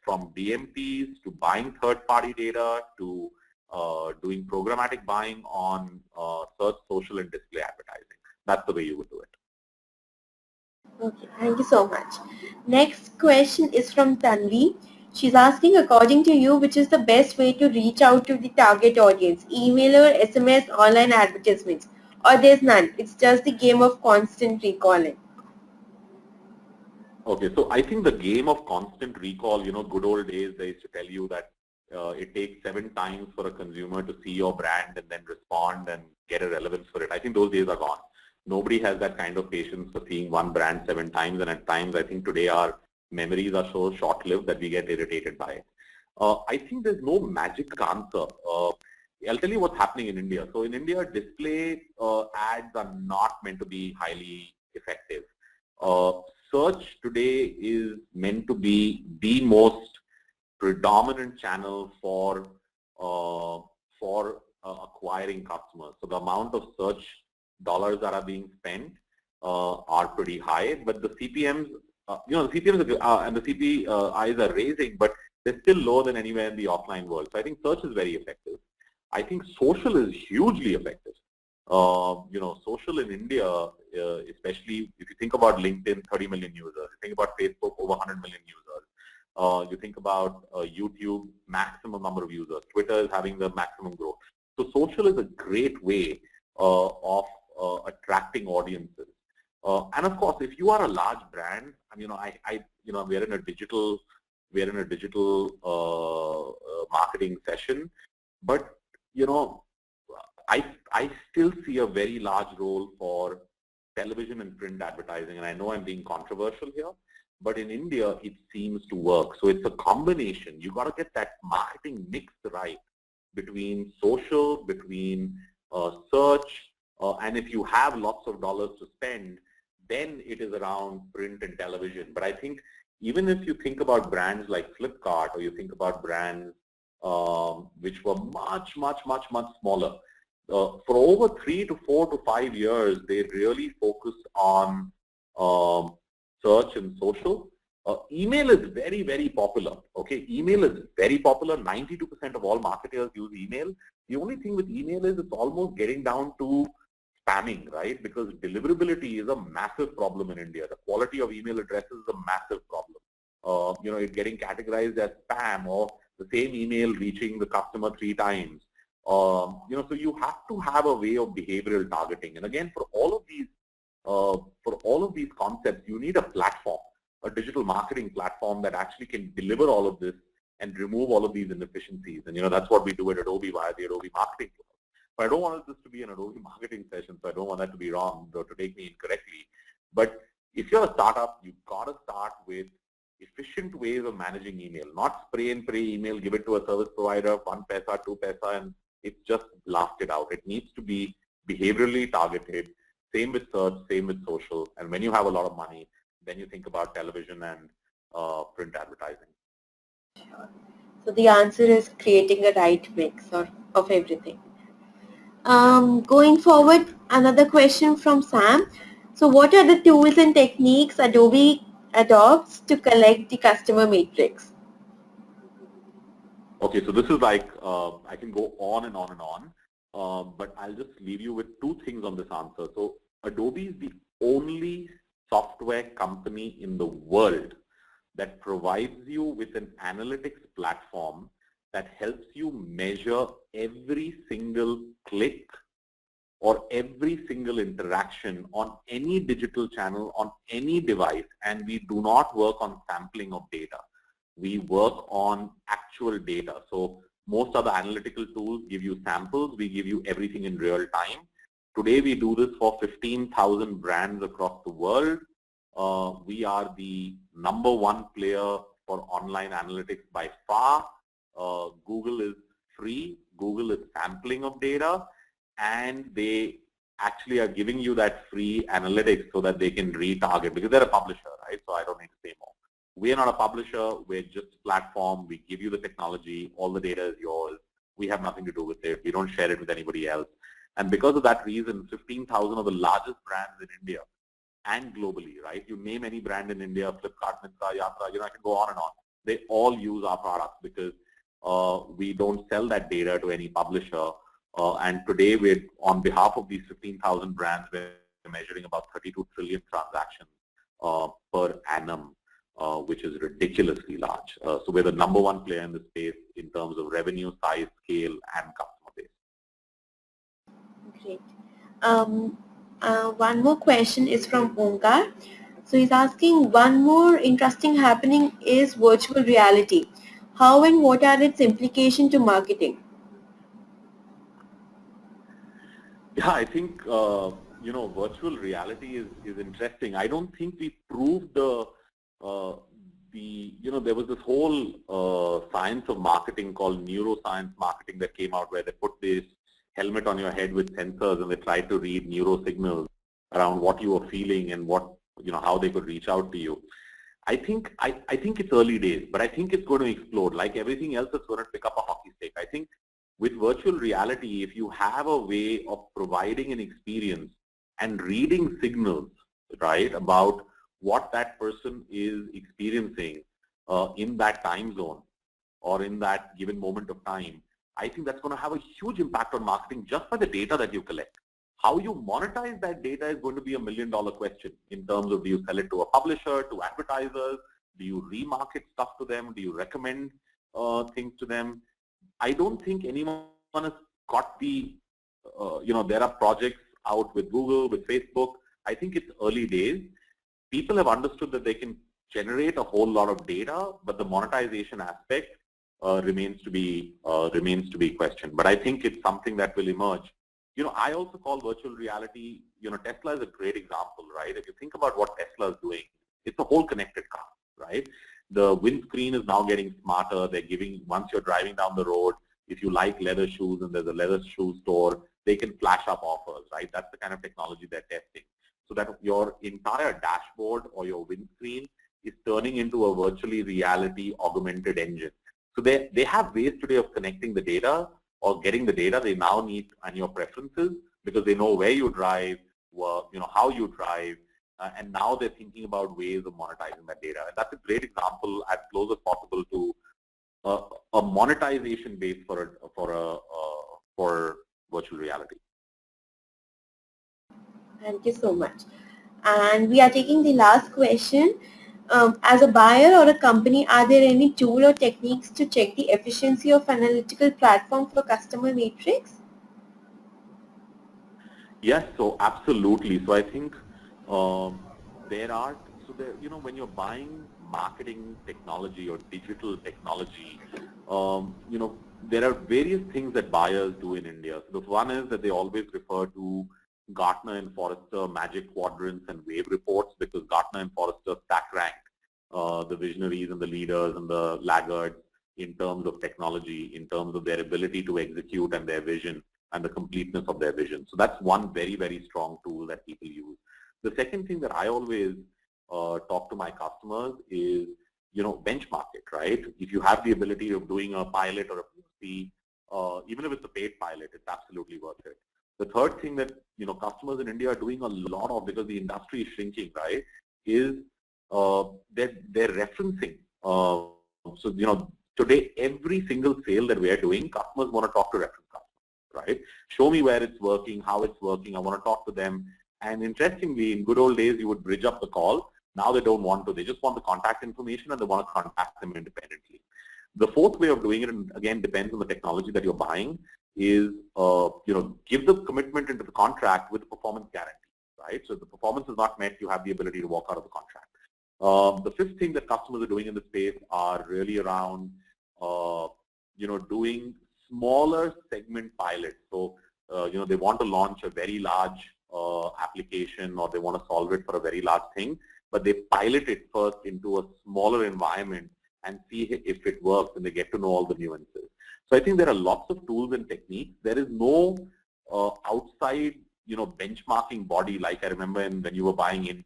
from DMPs to buying third-party data to doing programmatic buying on search, social, and display advertising. That's the way you would do it. Okay, thank you so much. Next question is from Tanvi. She's asking, according to you, which is the best way to reach out to the target audience? Email or SMS, online advertisements? Or there's none? It's just the game of constant recalling. Okay, so I think the game of constant recall, good old days, they used to tell you that it takes 7 times for a consumer to see your brand and then respond and get a relevance for it. I think those days are gone. Nobody has that kind of patience for seeing one brand 7 times, and at times I think today our memories are so short-lived that we get irritated by it. I think there's no magic answer. I'll tell you what's happening in India. So in India, display ads are not meant to be highly effective. Search today is meant to be the most predominant channel for acquiring customers. So the amount of search dollars that are being spent are pretty high, but the CPMs, the CPMs and the CPIs are raising, but they're still lower than anywhere in the offline world. So I think search is very effective. I think social is hugely effective. Social in India, especially if you think about LinkedIn, 30 million users. You think about Facebook, over 100 million users. You think about YouTube, maximum number of users. Twitter is having the maximum growth. So social is a great way of attracting audiences. And of course, if you are a large brand, we're in a digital marketing session, but I still see a very large role for television and print advertising, and I know I'm being controversial here, but in India it seems to work. So it's a combination. You got to get that marketing mix right between social, between search, and if you have lots of dollars to spend, then it is around print and television. But I think even if you think about brands like Flipkart, or you think about brands which were much smaller, for over 3 to 4 to 5 years, they really focused on search and social. Email is very popular. Okay, email is very popular. 92% of all marketers use email. The only thing with email is it's almost getting down to spamming, right? Because deliverability is a massive problem in India. The quality of email addresses is a massive problem. It's getting categorized as spam, or the same email reaching the customer 3 times. So you have to have a way of behavioral targeting. And again, for all of these concepts, you need a platform, a digital marketing platform that actually can deliver all of this and remove all of these inefficiencies. And that's what we do at Adobe via the Adobe Marketing Cloud. But I don't want this to be an Adobe marketing session, so I don't want that to be wrong or to take me incorrectly. But if you're a startup, you've got to start with efficient ways of managing email, not spray and pray email, give it to a service provider, 1 paisa, 2 paisa, and it's just blasted out. It needs to be behaviorally targeted. Same with search, same with social. And when you have a lot of money, then you think about television and print advertising. Sure. So the answer is creating a right mix of everything. Going forward, another question from Sam. So what are the tools and techniques Adobe adopts to collect the customer matrix? Okay, so this is like, I can go on and on and on, but I'll just leave you with 2 things on this answer. So Adobe is the only software company in the world that provides you with an analytics platform that helps you measure every single click or every single interaction on any digital channel on any device, and we do not work on sampling of data. We work on actual data. So most other analytical tools give you samples, we give you everything in real time. Today we do this for 15,000 brands across the world. We are the #1 player for online analytics by far. Google is free, Google is sampling of data, and they actually are giving you that free analytics so that they can retarget, because they're a publisher, right? So I don't need to say more. We are not a publisher, we're just a platform. We give you the technology, all the data is yours. We have nothing to do with it. We don't share it with anybody else. And because of that reason, 15,000 of the largest brands in India and globally, right? You name any brand in India, Flipkart, Myntra, Yatra, I can go on and on. They all use our products because we don't sell that data to any publisher. And today, we're on behalf of these 15,000 brands, we're measuring about 32 trillion transactions per annum, which is ridiculously large. So we're the #1 player in the space in terms of revenue, size, scale, and customer base. Great. One more question is from Omkar. So he's asking, one more interesting happening is virtual reality. How and what are its implications to marketing? Yeah, I think virtual reality is interesting. I don't think we proved uh, there was this whole science of marketing called neuroscience marketing that came out, where they put this helmet on your head with sensors and they tried to read neuro signals around what you were feeling and what how they could reach out to you. I think it's early days, but I think it's going to explode. Like everything else, it's going to pick up a hockey stick. I think with virtual reality, if you have a way of providing an experience and reading signals, right, about what that person is experiencing in that time zone or in that given moment of time, I think that's going to have a huge impact on marketing just by the data that you collect. How you monetize that data is going to be $1 million question in terms of, do you sell it to a publisher, to advertisers, do you remarket stuff to them, do you recommend things to them? I don't think anyone has got there are projects out with Google, with Facebook. I think it's early days. People have understood that they can generate a whole lot of data, but the monetization aspect remains to be questioned. But I think it's something that will emerge. I also call virtual reality, Tesla is a great example, right? If you think about what Tesla is doing, it's a whole connected car, right? The windscreen is now getting smarter. They're giving, once you're driving down the road, if you like leather shoes and there's a leather shoe store, they can flash up offers, right? That's the kind of technology they're testing. So that your entire dashboard or your windscreen is turning into a virtually reality augmented engine. So they have ways today of connecting the data or getting the data they now need and your preferences, because they know where you drive, how you drive, and now they're thinking about ways of monetizing that data. And that's a great example, as close as possible to a monetization base for virtual reality. Thank you so much. And we are taking the last question. As a buyer or a company, are there any tool or techniques to check the efficiency of analytical platform for customer metrics? Yes, so absolutely. So I think when you're buying marketing technology or digital technology, there are various things that buyers do in India. So the one is that they always refer to Gartner and Forrester Magic Quadrants and Wave reports, because Gartner and Forrester stack rank the visionaries and the leaders and the laggards in terms of technology, in terms of their ability to execute and their vision and the completeness of their vision. So that's one very, very strong tool that people use. The second thing that I always talk to my customers is, benchmark it, right? If you have the ability of doing a pilot or a POC, even if it's a paid pilot, it's absolutely worth it. The third thing that, customers in India are doing a lot of, because the industry is shrinking, right, is they're referencing. Today, every single sale that we are doing, customers want to talk to reference customers, right? Show me where it's working, how it's working. I want to talk to them. And interestingly, in good old days, you would bridge up the call. Now they don't want to. They just want the contact information and they want to contact them independently. The fourth way of doing it, and again, depends on the technology that you're buying, is give the commitment into the contract with a performance guarantee, right? So if the performance is not met, you have the ability to walk out of the contract. The fifth thing that customers are doing in the space are really around, doing smaller segment pilots. So, they want to launch a very large application, or they want to solve it for a very large thing, but they pilot it first into a smaller environment and see if it works, and they get to know all the nuances. So I think there are lots of tools and techniques. There is no outside, benchmarking body. Like I remember when you were buying in,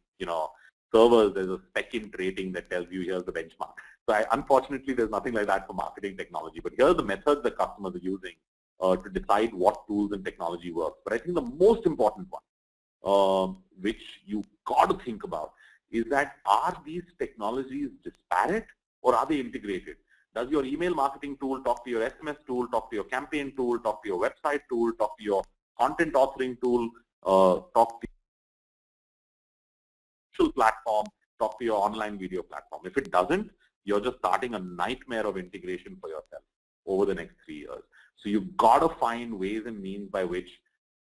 servers, there's a spec-int rating that tells you here's the benchmark. So unfortunately, there's nothing like that for marketing technology. But here are the methods that customers are using to decide what tools and technology works. But I think the most important one, which you got to think about, is that are these technologies disparate or are they integrated? Does your email marketing tool talk to your SMS tool, talk to your campaign tool, talk to your website tool, talk to your content authoring tool, talk to your platform, talk to your online video platform? If it doesn't, you're just starting a nightmare of integration for yourself over the next 3 years. So you've got to find ways and means by which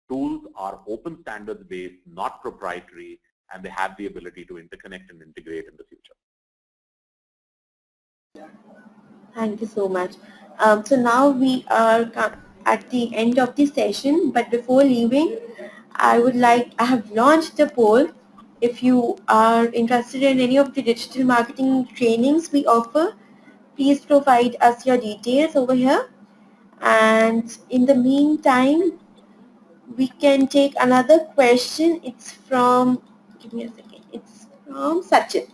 tools are open standards based, not proprietary, and they have the ability to interconnect and integrate in the future. Thank you so much. So now we are at the end of the session, but before leaving, I have launched a poll. If you are interested in any of the digital marketing trainings we offer, please provide us your details over here. And in the meantime, we can take another question. It's from, give me a second, it's from Sachin.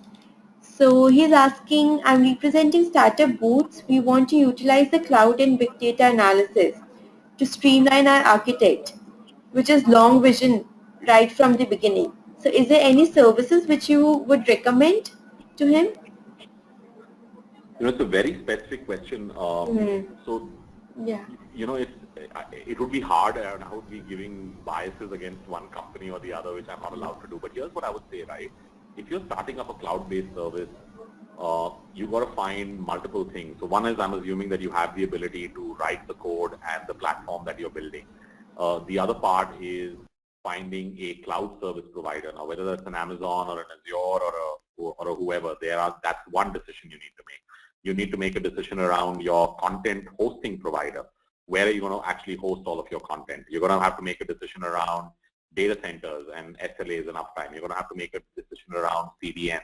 So he's asking, I'm representing startup booths. We want to utilize the cloud and big data analysis to streamline our architect, which is long vision right from the beginning. So is there any services which you would recommend to him? It's a very specific question. So, Yeah. it would be hard, and I would be giving biases against one company or the other, which I'm not allowed to do. But here's what I would say, right? If you're starting up a cloud-based service, you got to find multiple things. So one is, I'm assuming that you have the ability to write the code and the platform that you're building. The other part is finding a cloud service provider. Now, whether that's an Amazon or an Azure or a whoever, that's one decision you need to make. You need to make a decision around your content hosting provider. Where are you going to actually host all of your content? You're going to have to make a decision around data centers and SLAs and uptime. You're going to have to make a decision around CDN.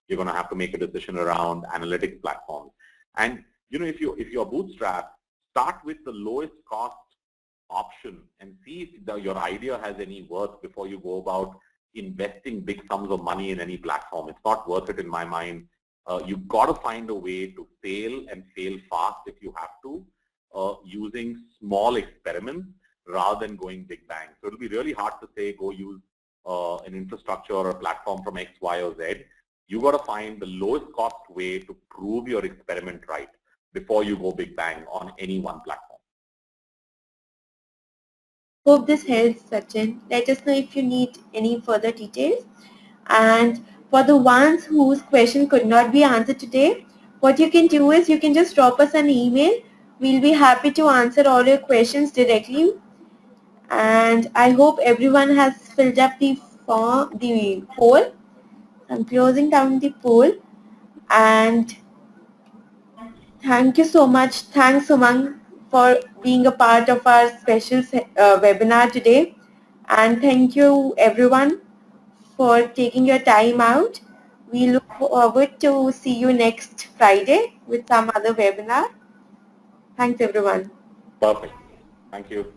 You're going to have to make a decision around analytics platforms. And if you're bootstrapped, start with the lowest cost option and see if your idea has any worth before you go about investing big sums of money in any platform. It's not worth it in my mind. You've got to find a way to fail and fail fast if you have to, using small experiments rather than going big bang. So it'll be really hard to say go use an infrastructure or a platform from X, Y, or Z. You got to find the lowest cost way to prove your experiment right before you go big bang on any one platform. Hope this helps, Sachin. Let us know if you need any further details. And for the ones whose question could not be answered today, what you can do is you can just drop us an email. We'll be happy to answer all your questions directly. And I hope everyone has filled up the form, the poll. I'm closing down the poll. And thank you so much. Thanks, Umang, for being a part of our special webinar today. And thank you, everyone, for taking your time out. We look forward to see you next Friday with some other webinar. Thanks, everyone. Perfect. Thank you.